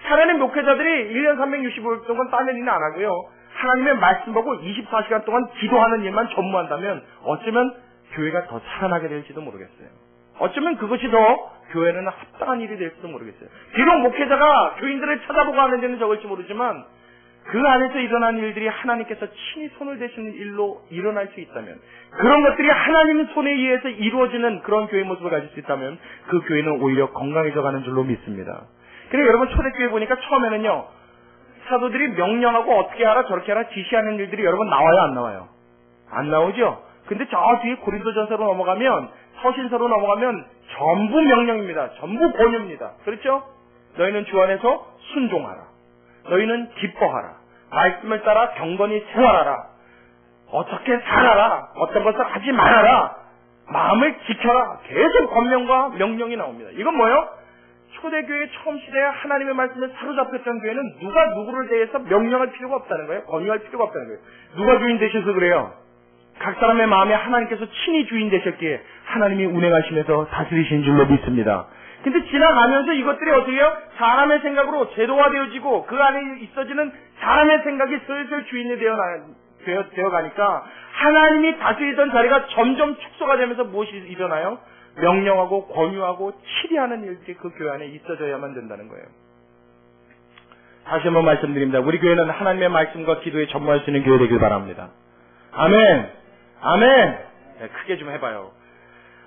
Speaker 2: 차라리 목회자들이 1년 365일 동안 딴 일은 안 하고요. 하나님의 말씀 보고 24시간 동안 기도하는 일만 전무한다면 어쩌면 교회가 더 살아나게 될지도 모르겠어요. 어쩌면 그것이 더 교회는 합당한 일이 될지도 모르겠어요. 비록 목회자가 교인들을 찾아보고 하는 데는 적을지 모르지만 그 안에서 일어난 일들이 하나님께서 친히 손을 대시는 일로 일어날 수 있다면, 그런 것들이 하나님의 손에 의해서 이루어지는 그런 교회 모습을 가질 수 있다면 그 교회는 오히려 건강해져 가는 줄로 믿습니다. 그래 여러분 초대교회 보니까 처음에는요 사도들이 명령하고 어떻게 하라 저렇게 하라 지시하는 일들이 여러분 나와요 안 나와요? 안 나오죠? 근데 저 뒤에 고린도전서로 넘어가면 서신서로 넘어가면 전부 명령입니다. 전부 권유입니다. 그렇죠? 너희는 주 안에서 순종하라. 너희는 기뻐하라. 말씀을 따라 경건히 생활하라. 어떻게 살아라. 어떤 것을 하지 말아라. 마음을 지켜라. 계속 권명과 명령이 나옵니다. 이건 뭐예요? 초대교회 처음 시대에 하나님의 말씀에 사로잡혔던 교회는 누가 누구를 대해서 명령할 필요가 없다는 거예요. 권유할 필요가 없다는 거예요. 누가 주인 되셔서 그래요? 각 사람의 마음에 하나님께서 친히 주인 되셨기에 하나님이 운행하시면서 다스리신 줄로 믿습니다. 근데 지나가면서 이것들이 어떻게 해요? 사람의 생각으로 제도화되어지고 그 안에 있어지는 사람의 생각이 슬슬 주인이 되어가니까 하나님이 다스리던 자리가 점점 축소가 되면서 무엇이 일어나요? 명령하고 권유하고 치리하는 일들이 그 교회 안에 있어져야만 된다는 거예요. 다시 한번 말씀드립니다. 우리 교회는 하나님의 말씀과 기도에 전무할 수 있는 교회 되길 바랍니다. 아멘. 아멘. 네, 크게 좀 해봐요.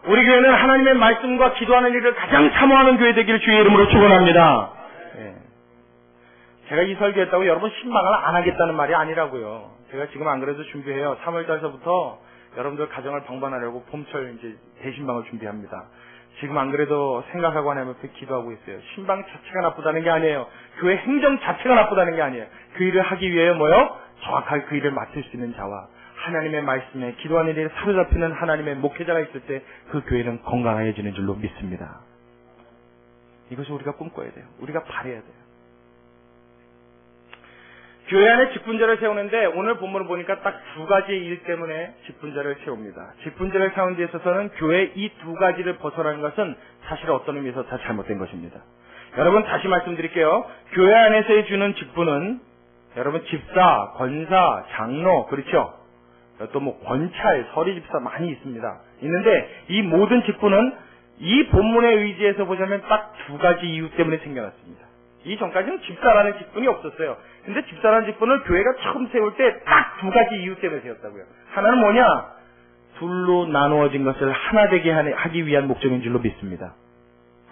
Speaker 2: 우리 교회는 하나님의 말씀과 기도하는 일을 가장 사모하는 교회 되기를 주의 이름으로 축원합니다. 네. 제가 이 설교했다고 여러분 신방을 안 하겠다는 말이 아니라고요. 제가 지금 안 그래도 준비해요. 3월달서부터 여러분들 가정을 방문하려고 봄철 이제 대신방을 준비합니다. 지금 안 그래도 생각하고 하나님께 기도하고 있어요. 신방 자체가 나쁘다는 게 아니에요. 교회 행정 자체가 나쁘다는 게 아니에요. 그 일을 하기 위해 뭐요? 정확하게 그 일을 맡을 수 있는 자와 하나님의 말씀에 기도하는 일에 사로잡히는 하나님의 목회자가 있을 때 그 교회는 건강해지는 줄로 믿습니다. 이것이 우리가 꿈꿔야 돼요. 우리가 바라야 돼요. 교회 안에 직분자를 세우는데 오늘 본문을 보니까 딱 2가지의 일 때문에 직분자를 세웁니다. 직분자를 세우는 데 있어서는 교회 이 2가지를 벗어나는 것은 사실 어떤 의미에서 다 잘못된 것입니다. 여러분 다시 말씀드릴게요. 교회 안에서의 주는 직분은 여러분 집사, 권사, 장로 그렇죠? 또 뭐 권찰, 서리집사 많이 있습니다. 있는데 이 모든 직분은 이 본문의 의지에서 보자면 딱 2가지 이유 때문에 생겨났습니다. 이전까지는 집사라는 직분이 없었어요. 근데 집사라는 직분을 교회가 처음 세울 때 딱 두 가지 이유 때문에 세웠다고요. 하나는 뭐냐? 둘로 나누어진 것을 하나 되게 하기 위한 목적인 줄로 믿습니다.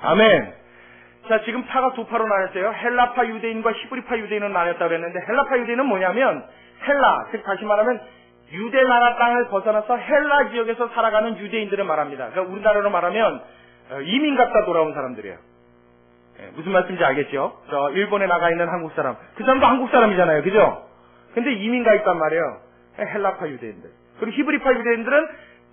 Speaker 2: 아멘. 자, 지금 파가 두 파로 나눴어요. 헬라파 유대인과 히브리파 유대인으로 나눴다고 그랬는데, 헬라파 유대인은 뭐냐면 헬라, 즉 다시 말하면 유대 나라 땅을 벗어나서 헬라 지역에서 살아가는 유대인들을 말합니다. 그러니까 우리나라로 말하면 이민 갔다 돌아온 사람들이에요. 무슨 말씀인지 알겠죠? 저 일본에 나가 있는 한국 사람, 그 사람도 한국 사람이잖아요, 그죠? 근데 이민 가 있단 말이에요. 헬라파 유대인들. 그리고 히브리파 유대인들은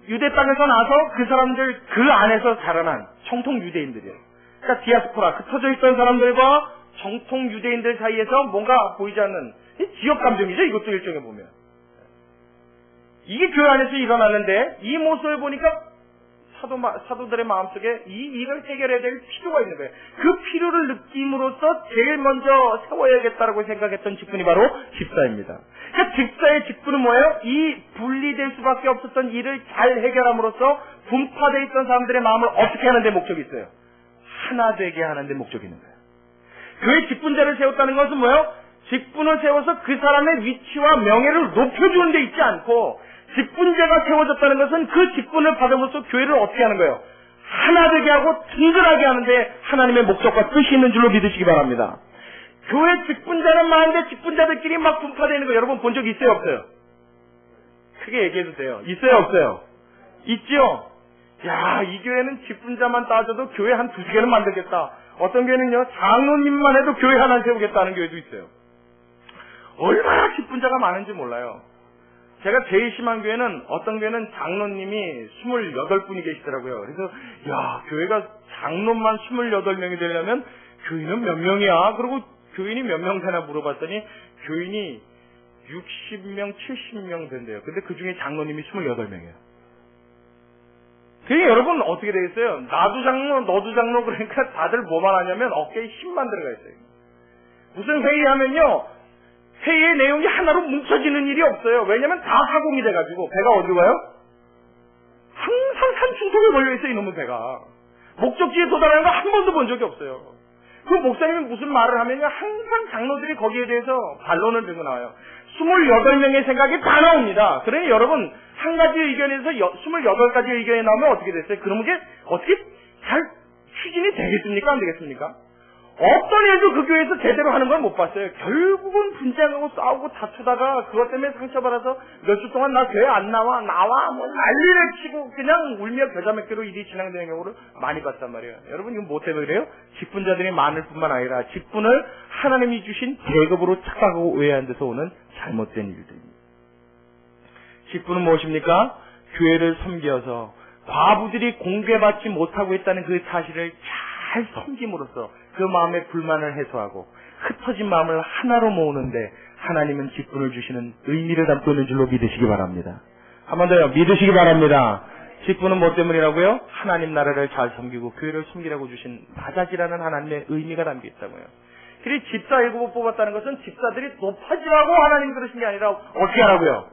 Speaker 2: 유대 땅에서 나서 그 사람들 그 안에서 자라난 정통 유대인들이에요. 그러니까 디아스포라, 흩어져 있던 사람들과 정통 유대인들 사이에서 뭔가 보이지 않는 지역 감정이죠, 이것도 일종의 보면. 이게 교회 안에서 일어나는데 이 모습을 보니까 사도들의 마음속에 이걸 해결해야 될 필요가 있는 거예요. 그 필요를 느낌으로써 제일 먼저 세워야겠다라고 생각했던 직분이 바로 집사입니다. 그러니까 집사의 직분은 뭐예요? 이 분리될 수밖에 없었던 일을 잘 해결함으로써 분파되어 있던 사람들의 마음을 어떻게 하는 데 목적이 있어요? 하나 되게 하는 데 목적이 있는 거예요. 교회 직분자를 세웠다는 것은 뭐예요? 직분을 세워서 그 사람의 위치와 명예를 높여주는 데 있지 않고, 직분자가 세워졌다는 것은 그 직분을 받음으로써 교회를 어떻게 하는 거예요? 하나 되게 하고 든든하게 하는데 하나님의 목적과 뜻이 있는 줄로 믿으시기 바랍니다. 교회 직분자는 많은데 직분자들끼리 막 분파되는 거 여러분 본 적 있어요, 없어요? 크게 얘기해도 돼요. 있어요, 없어요? 있죠? 야, 이 교회는 직분자만 따져도 교회 한 2개는 만들겠다. 어떤 교회는요, 장로님만 해도 교회 하나 세우겠다는 교회도 있어요. 얼마나 직분자가 많은지 몰라요. 제가 제일 심한 교회는 어떤 교회는 장로님이 28분이 계시더라고요. 그래서 야, 교회가 장로만 28명이 되려면 교인은 몇 명이야? 그리고 교인이 몇 명 되나 물어봤더니 교인이 60명, 70명 된대요. 근데 그 중에 장로님이 28명이에요. 그게 여러분 어떻게 되겠어요? 나도 장로, 너도 장로. 그러니까 다들 뭐만 하냐면 어깨에 힘만 들어가 있어요. 무슨 회의하면요, 회의의 내용이 하나로 뭉쳐지는 일이 없어요. 왜냐면 다 사공이 돼가지고. 배가 어디로 가요? 항상 산중턱에 걸려있어요, 이놈의 배가. 목적지에 도달하는 거 한 번도 본 적이 없어요. 그 목사님이 무슨 말을 하면요, 항상 장로들이 거기에 대해서 반론을 들고 나와요. 28명의 생각이 다 나옵니다. 그러니 여러분, 한 가지 의견에서 28가지 의견이 나오면 어떻게 됐어요? 그러면 그게 어떻게 잘 추진이 되겠습니까? 안 되겠습니까? 어떤 일도 그 교회에서 제대로 하는 걸 못 봤어요. 결국은 분쟁하고 싸우고 다투다가 그것 때문에 상처받아서 몇 주 동안 나 교회 안 나와 뭐 난리를 치고 그냥 울며 겨자 먹기로 일이 진행되는 경우를 많이 봤단 말이에요. 여러분 이건 뭐 때문에 그래요? 직분자들이 많을 뿐만 아니라 직분을 하나님이 주신 계급으로 착각하고 오해한 데서 오는 잘못된 일들입니다. 직분은 무엇입니까? 교회를 섬겨서 과부들이 공개받지 못하고 있다는 그 사실을 잘 섬김으로써 그 마음의 불만을 해소하고 흩어진 마음을 하나로 모으는데 하나님은 직분을 주시는 의미를 담고 있는 줄로 믿으시기 바랍니다. 한 번 더요. 믿으시기 바랍니다. 직분은 뭐 때문이라고요? 하나님 나라를 잘 섬기고 교회를 섬기라고 주신 나자지라는 하나님의 의미가 담겨 있다고요. 그리고 집사 7을 뽑았다는 것은 집사들이 높아지라고 하나님 그러신 게 아니라 어떻게 하라고요?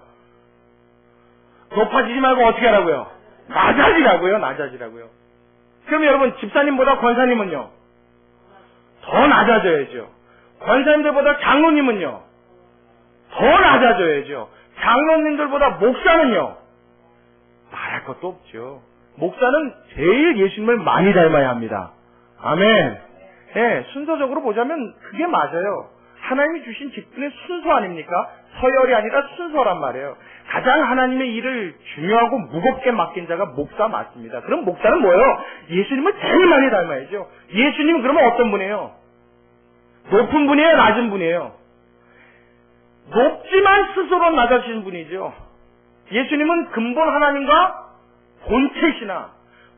Speaker 2: 높아지지 말고 어떻게 하라고요? 낮아지라고요. 낮아지라고요. 그럼 여러분 집사님보다 권사님은요? 더 낮아져야죠. 권사님들보다 장로님은요? 더 낮아져야죠. 장로님들보다 목사는요? 말할 것도 없죠. 목사는 제일 예수님을 많이 닮아야 합니다. 아멘. 네, 순서적으로 보자면 그게 맞아요. 하나님이 주신 직분의 순서 아닙니까? 서열이 아니라 순서란 말이에요. 가장 하나님의 일을 중요하고 무겁게 맡긴 자가 목사 맞습니다. 그럼 목사는 뭐예요? 예수님을 제일 많이 닮아야죠. 예수님은 그러면 어떤 분이에요? 높은 분이에요? 낮은 분이에요? 높지만 스스로 낮아지신 분이죠. 예수님은 근본 하나님과 본체시나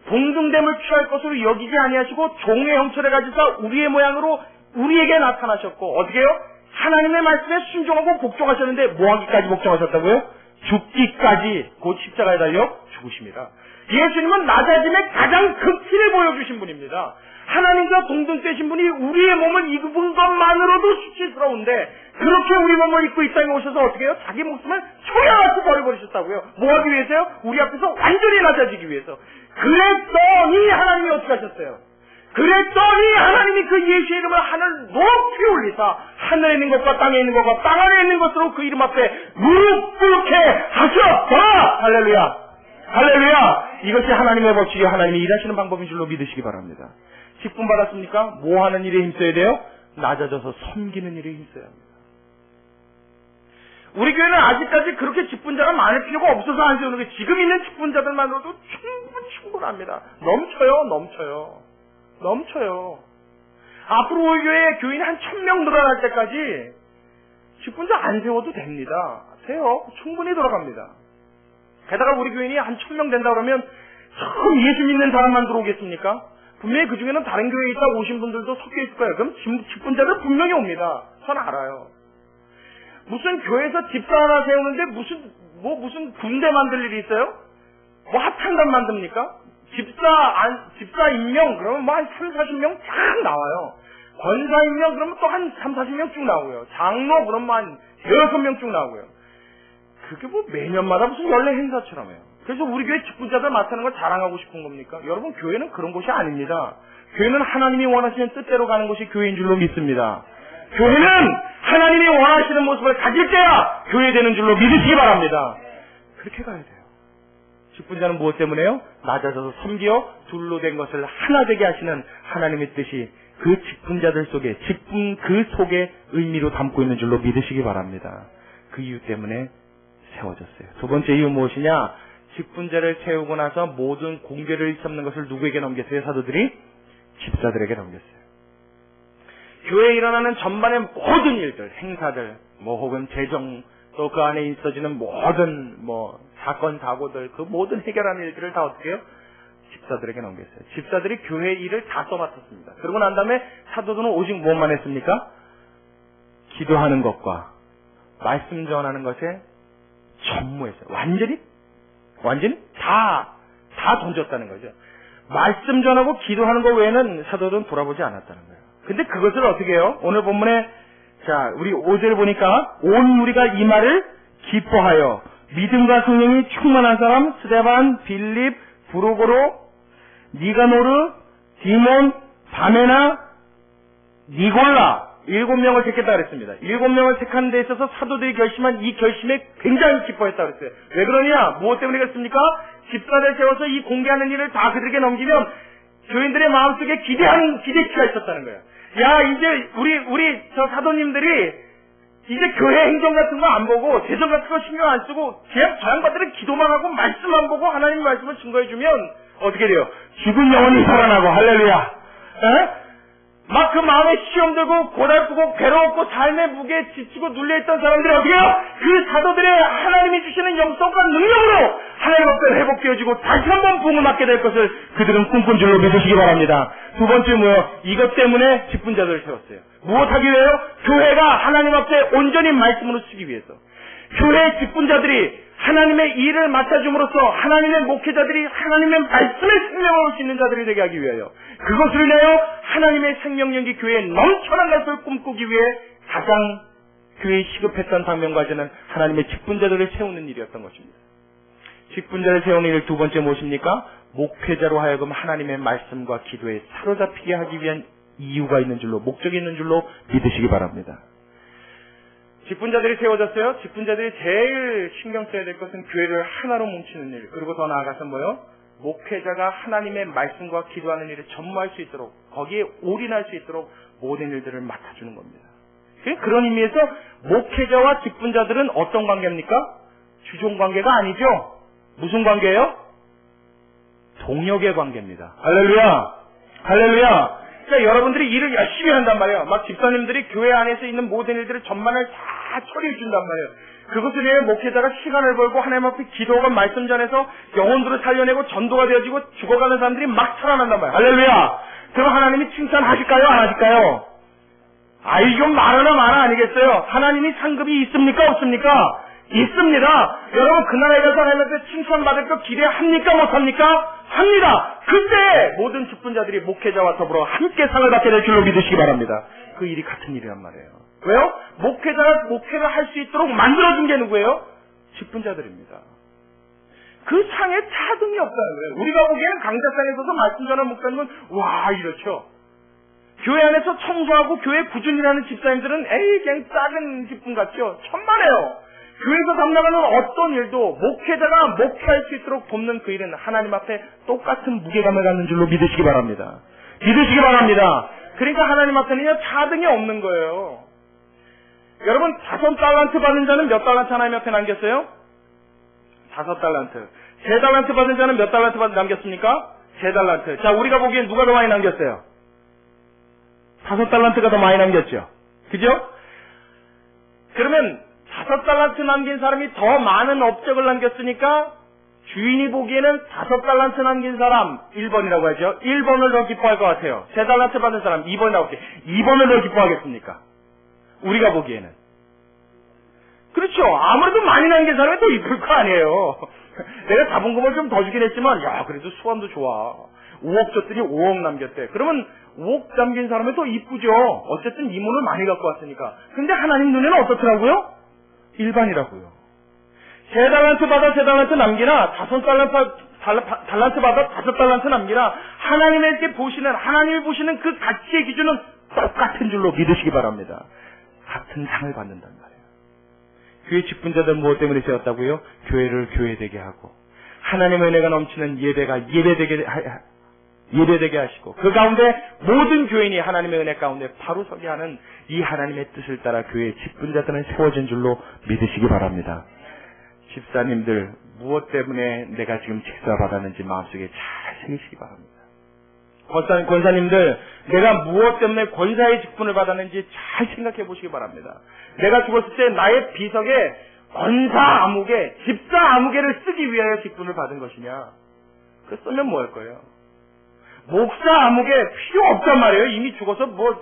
Speaker 2: 동등됨을 취할 것으로 여기지 아니하시고 종의 형체를 가지사 우리의 모양으로 우리에게 나타나셨고 어떻게 해요? 하나님의 말씀에 순종하고 복종하셨는데 뭐하기까지 복종하셨다고요? 죽기까지 곧 십자가에 달려 죽으십니다. 예수님은 낮아짐의 가장 극치를 보여주신 분입니다. 하나님과 동등되신 분이 우리의 몸을 입은 것만으로도 수치스러운데 그렇게 우리 몸을 입고 이 땅에 오셔서 어떻게 해요? 자기 목숨을 초야같이 버려버리셨다고요. 뭐하기 위해서요? 우리 앞에서 완전히 낮아지기 위해서. 그랬더니 하나님이 어떻게 하셨어요? 그랬더니 하나님이 그 예수의 이름을 하늘 높이 올리사 하늘에 있는 것과 땅에 있는 것과 땅 안에 있는 것으로 그 이름 앞에 무릎 꿇게 하셨더라. 할렐루야. 할렐루야. 이것이 하나님의 법칙이 하나님이 일하시는 방법인 줄로 믿으시기 바랍니다. 직분 받았습니까? 뭐 하는 일에 힘써야 돼요? 낮아져서 섬기는 일에 힘써야 합니다. 우리 교회는 아직까지 그렇게 직분자가 많을 필요가 없어서 안 세우는 게 지금 있는 직분자들만으로도 충분합니다. 넘쳐요. 앞으로 우리 교회에 교인이 한 1000명 늘어날 때까지 직분자 안 세워도 됩니다. 돼요. 충분히 돌아갑니다. 게다가 우리 교인이 한 1000명 된다 그러면 처음 예수 믿는 사람만 들어오겠습니까? 분명히 그 중에는 다른 교회에 있다 오신 분들도 섞여 있을 거예요. 그럼 직분자들 분명히 옵니다. 전 알아요. 무슨 교회에서 집사 하나 세우는데 무슨 군대 만들 일이 있어요? 뭐 합창단 만듭니까? 집사 임명 그러면 뭐 한 30-40명 쫙 나와요. 권사 임명 그러면 또 한 30-40명 쭉 나오고요. 장로 그러면 한 6명 쭉 나오고요. 그게 뭐 매년마다 무슨 연례 행사처럼 해요. 그래서 우리 교회 직분자들 맡는 걸 자랑하고 싶은 겁니까? 여러분, 교회는 그런 곳이 아닙니다. 교회는 하나님이 원하시는 뜻대로 가는 것이 교회인 줄로 믿습니다. 교회는 하나님이 원하시는 모습을 가질 때야 교회 되는 줄로 믿으시기 바랍니다. 그렇게 가야 돼요. 직분자는 무엇 때문에요? 낮아져서 섬기어 둘로 된 것을 하나 되게 하시는 하나님의 뜻이 그 직분자들 속에, 직분 그 속에 의미로 담고 있는 줄로 믿으시기 바랍니다. 그 이유 때문에 세워졌어요. 두 번째 이유 무엇이냐? 직분자를 세우고 나서 모든 공개를 일삼는 것을 누구에게 넘겼어요? 사도들이? 집사들에게 넘겼어요. 교회에 일어나는 전반의 모든 일들, 행사들, 혹은 재정, 또 그 안에 있어지는 모든 사건, 사고들, 그 모든 해결하는 일들을 다 어떻게 해요? 집사들에게 넘겼어요. 집사들이 교회 일을 다 떠맡았습니다. 그러고 난 다음에 사도들은 오직 무엇만 했습니까? 기도하는 것과 말씀 전하는 것에 전무했어요. 완전히 다 던졌다는 거죠. 말씀 전하고 기도하는 것 외에는 사도들은 돌아보지 않았다는 거예요. 근데 그것을 어떻게 해요? 오늘 본문에 우리 5절 보니까 온 무리가 이 말을 기뻐하여 믿음과 성령이 충만한 사람 스데반, 빌립, 브루고로, 니가노르, 디몬, 바메나, 니골라 7명을 택했다 그랬습니다. 7명을 택하는 데 있어서 사도들이 결심한 이 결심에 굉장히 기뻐했다 그랬어요. 왜 그러냐? 무엇 때문에 그랬습니까? 집사들 세워서 이 공개하는 일을 다 그들에게 넘기면 교인들의 마음속에 기대치가 있었다는 거예요. 야, 이제 우리 저 사도님들이 이제 교회 행정 같은 거 안 보고 재정 같은 거 신경 안 쓰고 그냥 저 양반들은 기도만 하고 말씀 안 보고 하나님 말씀을 증거해 주면 어떻게 돼요? 죽은 영혼이 살아나고 할렐루야. 막 그 마음에 시험 들고 고달프고 괴로웠고 삶의 무게에 지치고 눌려있던 사람들이 어떻게 해요? 그 사도들의 하나님이 주시는 영성과 능력으로 하나님 앞에 회복되어지고 다시 한번 부흥을 맞게 될 것을 그들은 꿈꾼 줄로 믿으시기 바랍니다. 두 번째 뭐요? 이것 때문에 직분자들을 세웠어요. 무엇하기 위해요? 교회가 하나님 앞에 온전히 말씀으로 쓰기 위해서. 교회 직분자들이 하나님의 일을 맡아줌으로써 하나님의 목회자들이 하나님의 말씀을 생명할 수 있는 자들이 되게 하기 위하여 그것을 내어 하나님의 생명력이 교회에 넘쳐난 것을 꿈꾸기 위해 가장 교회에 시급했던 당면과제는 하나님의 직분자들을 세우는 일이었던 것입니다. 직분자를 세우는 일 두 번째 무엇입니까? 목회자로 하여금 하나님의 말씀과 기도에 사로잡히게 하기 위한 이유가 있는 줄로, 목적이 있는 줄로 믿으시기 바랍니다. 직분자들이 세워졌어요. 직분자들이 제일 신경 써야 될 것은 교회를 하나로 뭉치는 일, 그리고 더 나아가서 뭐요? 목회자가 하나님의 말씀과 기도하는 일을 전무할 수 있도록, 거기에 올인할 수 있도록 모든 일들을 맡아주는 겁니다. 그런 의미에서 목회자와 직분자들은 어떤 관계입니까? 주종관계가 아니죠. 무슨 관계예요? 동역의 관계입니다. 할렐루야! 할렐루야! 그러니까 여러분들이 일을 열심히 한단 말이에요. 막 집사님들이 교회 안에서 있는 모든 일들을 전반을 다 처리해 준단 말이에요. 그것을 위해 목회자가 시간을 벌고 하나님 앞에 기도하고 말씀 전해서 영혼들을 살려내고 전도가 되어지고 죽어가는 사람들이 막 살아난단 말이에요. 할렐루야! 그럼 하나님이 칭찬하실까요? 안 하실까요? 이건 말하나 마나 아니겠어요? 하나님이 상급이 있습니까? 없습니까? 있습니다. 여러분 그 나라에 가서 하나님한테 칭찬받을 거 기대합니까? 못합니까? 합니다. 그때 모든 직분자들이 목회자와 더불어 함께 상을 받게 될 줄로 믿으시기 바랍니다. 그 일이 같은 일이란 말이에요. 왜요? 목회자가 목회를 할 수 있도록 만들어준 게 누구예요? 직분자들입니다. 그 창에 차등이 없다는 거예요. 우리가 보기에는 강사상에 서서 말씀 전하는 목사님은 와 이렇죠. 교회 안에서 청소하고 교회 꾸준히라는 집사님들은 에이 그냥 작은 기쁨 같죠. 천만에요. 교회에서 담당하는 어떤 일도 목회자가 목회할 수 있도록 돕는 그 일은 하나님 앞에 똑같은 무게감을 갖는 줄로 믿으시기 바랍니다. 믿으시기 바랍니다. 그러니까 하나님 앞에는요 차등이 없는 거예요. 여러분 5달란트 받은 자는 몇 달란트 하나님 앞에 남겼어요? 5달란트. 3달란트 받은 자는 몇 달란트 남겼습니까? 3달란트. 자, 우리가 보기엔 누가 더 많이 남겼어요? 5달란트가 더 많이 남겼죠. 그죠? 그러면 5달란트 남긴 사람이 더 많은 업적을 남겼으니까 주인이 보기에는 5달란트 남긴 사람 1번이라고 하죠. 1번을 더 기뻐할 것 같아요. 3달란트 받은 사람 2번이라고 할게요. 2번을 더 기뻐하겠습니까? 우리가 보기에는. 그렇죠. 아무래도 많이 남긴 사람이 더 이쁠 거 아니에요. 내가 자본금을 좀 더 주긴 했지만 야 그래도 수완도 좋아. 5억 줬더니 5억 남겼대. 그러면 5억 남긴 사람이 더 이쁘죠. 어쨌든 이문을 많이 갖고 왔으니까. 근데 하나님 눈에는 어떻더라고요? 일반이라고요. 3달란트 받아 3달란트 남기나 5달란트 받아 5달란트 남기나 하나님에게 보시는 하나님이 보시는 그 가치의 기준은 똑같은 줄로 믿으시기 바랍니다. 같은 상을 받는단 말이에요. 교회 직분자들 무엇 때문에 세웠다고요? 교회를 교회되게 하고 하나님의 은혜가 넘치는 예배가 예배되게 하시고 그 가운데 모든 교인이 하나님의 은혜 가운데 바로 서게 하는 이 하나님의 뜻을 따라 교회의 직분자들은 세워진 줄로 믿으시기 바랍니다. 집사님들 무엇 때문에 내가 지금 직사 받았는지 마음속에 잘 새기시기 바랍니다. 권사님들 내가 무엇 때문에 권사의 직분을 받았는지 잘 생각해 보시기 바랍니다. 내가 죽었을 때 나의 비석에 권사 아무개, 집사 아무개를 쓰기 위하여 직분을 받은 것이냐? 그 쓰면 뭐 할 거예요? 목사 아무개 필요 없단 말이에요. 이미 죽어서 뭐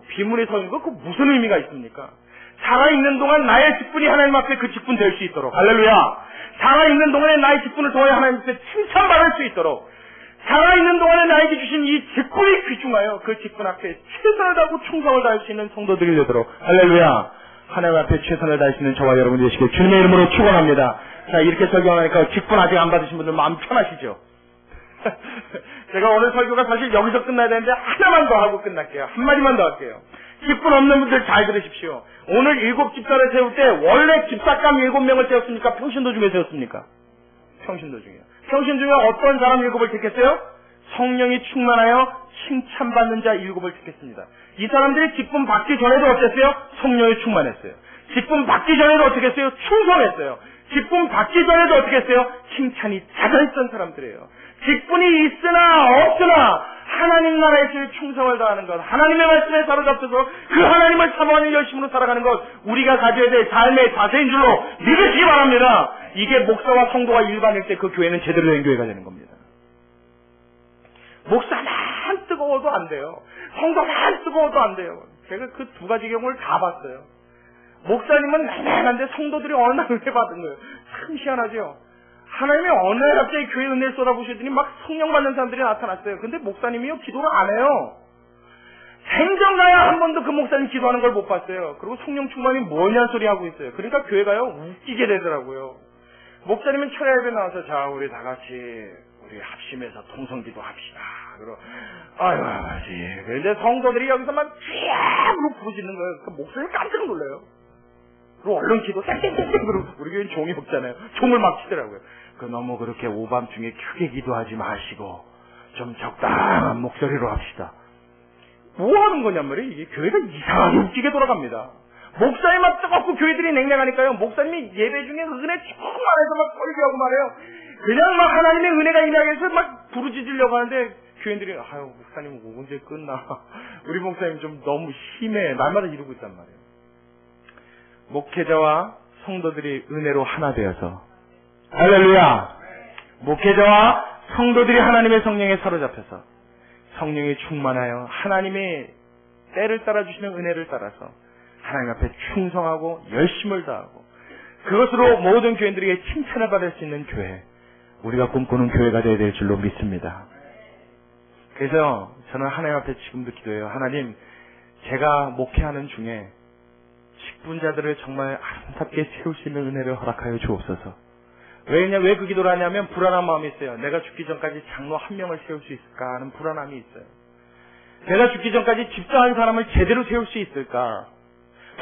Speaker 2: 비문에 서 있는 거 그 무슨 의미가 있습니까? 살아있는 동안 나의 직분이 하나님 앞에 그 직분 될 수 있도록 할렐루야. 살아있는 동안에 나의 직분을 통하여 하나님 앞에 칭찬받을 수 있도록 살아있는 동안에 나에게 주신 이 직분이 귀중하여 그 직분 앞에 최선을 다하고 충성을 다할 수 있는 성도들이 되도록 할렐루야. 하나님 앞에 최선을 다할 수 있는 저와 여러분 되시길 주님의 이름으로 축원합니다. 자, 이렇게 설교하니까 직분 아직 안 받으신 분들 마음 편하시죠? 제가 오늘 설교가 사실 여기서 끝나야 되는데 하나만 더 하고 끝날게요. 한마디만 더 할게요. 직분 없는 분들 잘 들으십시오. 오늘 7 집사를 세울 때 원래 집사감 7명을 세웠습니까? 평신도 중에 세웠습니까? 평신도 중에요. 평신 중에 어떤 사람 7을 택했어요? 성령이 충만하여 칭찬받는 자 7을 택했습니다. 이 사람들이 직분 받기 전에도 어땠어요? 성령이 충만했어요. 직분 받기 전에도 어떻게 했어요? 충성했어요. 직분 받기 전에도 어떻게 했어요? 칭찬이 잦아있던 사람들이에요. 직분이 있으나 없으나 하나님 나라에 충성을 다하는 것, 하나님의 말씀에 사로잡혀서 그 하나님을 사모하는 열심으로 살아가는 것, 우리가 가져야 될 삶의 자세인 줄로 믿으시기 바랍니다. 이게 목사와 성도가 일반일 때 그 교회는 제대로 된 교회가 되는 겁니다. 목사만 뜨거워도 안 돼요. 성도만 뜨거워도 안 돼요. 제가 그 2가지 경우를 다 봤어요. 목사님은 냉랭한데 성도들이 어느 날 은혜 받은 거예요. 참 희한하죠. 하나님이 어느 날 갑자기 교회 은혜를 쏟아부시더니 막 성령 받는 사람들이 나타났어요. 근데 목사님이요 기도를 안 해요. 생전가야 한 번도 그 목사님 기도하는 걸 못 봤어요. 그리고 성령 충만이 뭐냐는 소리 하고 있어요. 그러니까 교회가요 웃기게 되더라고요. 목사님은 철야 예배 나와서 자 우리 다 같이 우리 합심해서 통성기도 합시다. 그리고 아유 아버지. 그런데 성도들이 여기서 막 쥐약으로 부르짖는 거예요. 그 목사님 깜짝 놀라요. 그리고 얼른 기도 땡땡땡땡 그러고 우리 교회는 종이 없잖아요. 종을 막 치더라고요. 그 너무 그렇게 오밤중에 크게 기도하지 마시고 좀 적당한 목소리로 합시다. 뭐 하는 거냔 말이에요. 이게 교회가 이상하게 웃기게 돌아갑니다. 목사님 막 뜨겁고 교회들이 냉랭하니까요. 목사님이 예배 중에 은혜 충만해서 막 설교하고 말해요. 그냥 막 하나님의 은혜가 임하게 해서 막 부르짖으려고 하는데 교인들이 아유 목사님 언제 끝나. 우리 목사님 좀 너무 심해. 날마다 이러고 있단 말이에요. 목회자와 성도들이 은혜로 하나 되어서 할렐루야. 목회자와 성도들이 하나님의 성령에 사로잡혀서 성령이 충만하여 하나님의 때를 따라 주시는 은혜를 따라서 하나님 앞에 충성하고 열심을 다하고 그것으로 모든 교인들에게 칭찬을 받을 수 있는 교회, 우리가 꿈꾸는 교회가 되어야 될 줄로 믿습니다. 그래서 저는 하나님 앞에 지금도 기도해요. 하나님, 제가 목회하는 중에 직분자들을 정말 아름답게 세울 수 있는 은혜를 허락하여 주옵소서. 왜 그 기도를 하냐면 불안한 마음이 있어요. 내가 죽기 전까지 장로 한 명을 세울 수 있을까 하는 불안함이 있어요. 내가 죽기 전까지 집사 한 사람을 제대로 세울 수 있을까?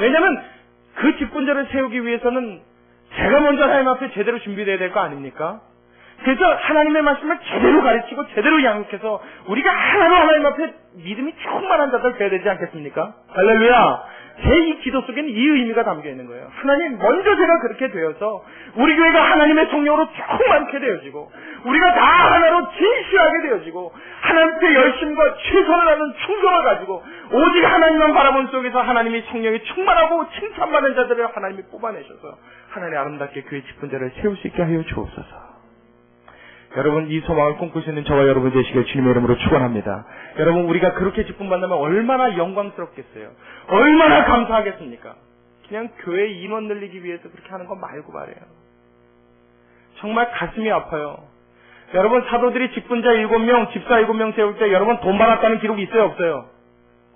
Speaker 2: 왜냐면 그 직분자를 세우기 위해서는 제가 먼저 하나님 앞에 제대로 준비되어야 될 거 아닙니까? 그래서 하나님의 말씀을 제대로 가르치고 제대로 양육해서 우리가 하나로 하나님 앞에 믿음이 충만한 자들 되어야 되지 않겠습니까? 할렐루야! 제 이 기도 속에는 이 의미가 담겨 있는 거예요. 하나님, 먼저 제가 그렇게 되어서 우리 교회가 하나님의 성령으로 충만케 되어지고 우리가 다 하나로 진실하게 되어지고 하나님께 열심과 최선을 하는 충성을 가지고 오직 하나님만 바라본 속에서 하나님이 성령이 충만하고 칭찬받는 자들을 하나님이 뽑아내셔서 하나님 아름답게 그의 직분자를 세울 수 있게 하여 주옵소서. 여러분, 이 소망을 꿈꾸시는 저와 여러분 되시길 주님의 이름으로 축원합니다. 여러분, 우리가 그렇게 직분받는다면 얼마나 영광스럽겠어요. 얼마나 감사하겠습니까? 그냥 교회 인원 늘리기 위해서 그렇게 하는 거 말고 말이에요. 정말 가슴이 아파요. 여러분, 사도들이 직분자 7명, 집사 7명 세울 때 여러분 돈 받았다는 기록이 있어요, 없어요?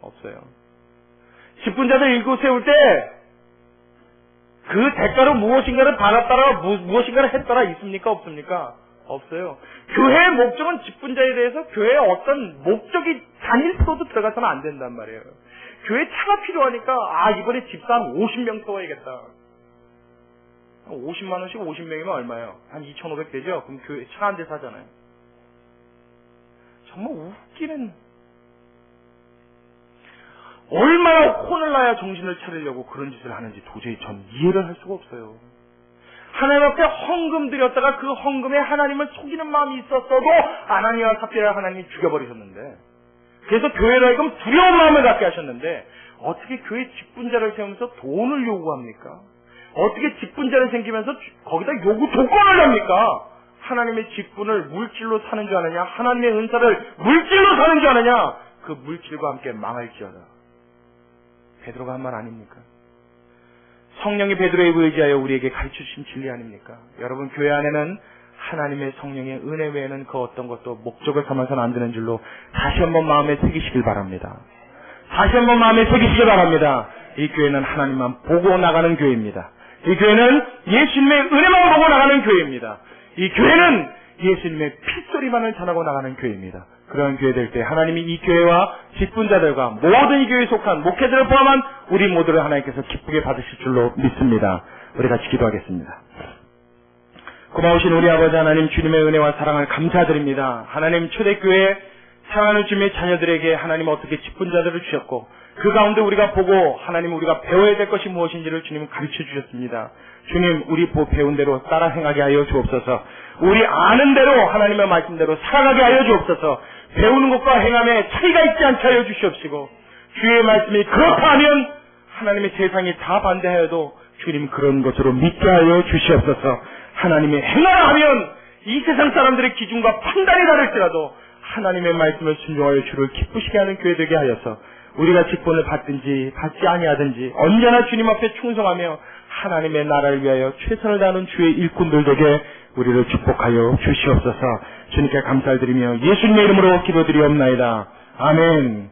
Speaker 2: 없어요. 직분자들 7 세울 때 그 대가로 무엇인가를 받았다라 무엇인가를 했다라 있습니까, 없습니까? 없어요. 교회의 목적은 직분자에 대해서 교회의 어떤 목적이 단 1%도 들어가서는 안 된단 말이에요. 교회 차가 필요하니까 이번에 집사 한 50명 세워야겠다. 50만 원씩 50명이면 얼마예요? 한 2,500 되죠? 그럼 교회 차 한 대 사잖아요. 정말 웃기는, 얼마나 혼을 나야 정신을 차리려고 그런 짓을 하는지 도저히 전 이해를 할 수가 없어요. 하나님 앞에 헌금 드렸다가 그 헌금에 하나님을 속이는 마음이 있었어도 아나니아와 삽비라를 하나님이 죽여버리셨는데, 그래서 교회로 하여금 두려운 마음을 갖게 하셨는데 어떻게 교회 직분자를 세우면서 돈을 요구합니까? 어떻게 직분자를 생기면서 거기다 요구 조건을 합니까? 하나님의 직분을 물질로 사는 줄 아느냐? 하나님의 은사를 물질로 사는 줄 아느냐? 그 물질과 함께 망할지어다. 베드로가 한 말 아닙니까? 성령이 베드로에 의지하여 우리에게 가르쳐주신 진리 아닙니까? 여러분, 교회 안에는 하나님의 성령의 은혜 외에는 그 어떤 것도 목적을 삼아서는 안 되는 줄로 다시 한번 마음에 새기시길 바랍니다. 다시 한번 마음에 새기시길 바랍니다. 이 교회는 하나님만 보고 나가는 교회입니다. 이 교회는 예수님의 은혜만 보고 나가는 교회입니다. 이 교회는 예수님의 핏소리만을 전하고 나가는 교회입니다. 그런 교회 될 때 하나님이 이 교회와 직분자들과 모든 이 교회에 속한 목회자를 포함한 우리 모두를 하나님께서 기쁘게 받으실 줄로 믿습니다. 우리 같이 기도하겠습니다. 고마우신 우리 아버지 하나님, 주님의 은혜와 사랑을 감사드립니다. 하나님, 초대교회 사랑하는 주님의 자녀들에게 하나님 어떻게 직분자들을 주셨고 그 가운데 우리가 보고 하나님 우리가 배워야 될 것이 무엇인지를 주님은 가르쳐 주셨습니다. 주님, 우리 배운 대로 따라 행하게 하여 주옵소서. 우리 아는 대로 하나님의 말씀대로 살아가게 하여 주옵소서. 배우는 것과 행함에 차이가 있지 않게 하여 주시옵시고, 주의 말씀이 그렇다 하면 하나님의 세상이 다 반대하여도 주님 그런 것으로 믿게 하여 주시옵소서. 하나님의 행하라 하면 이 세상 사람들의 기준과 판단이 다를지라도 하나님의 말씀을 순종하여 주를 기쁘시게 하는 교회 되게 하여서 우리가 직분을 받든지 받지 아니하든지 언제나 주님 앞에 충성하며 하나님의 나라를 위하여 최선을 다하는 주의 일꾼들 되게 우리를 축복하여 주시옵소서. 주님께 감사를 드리며 예수님의 이름으로 기도드리옵나이다. 아멘.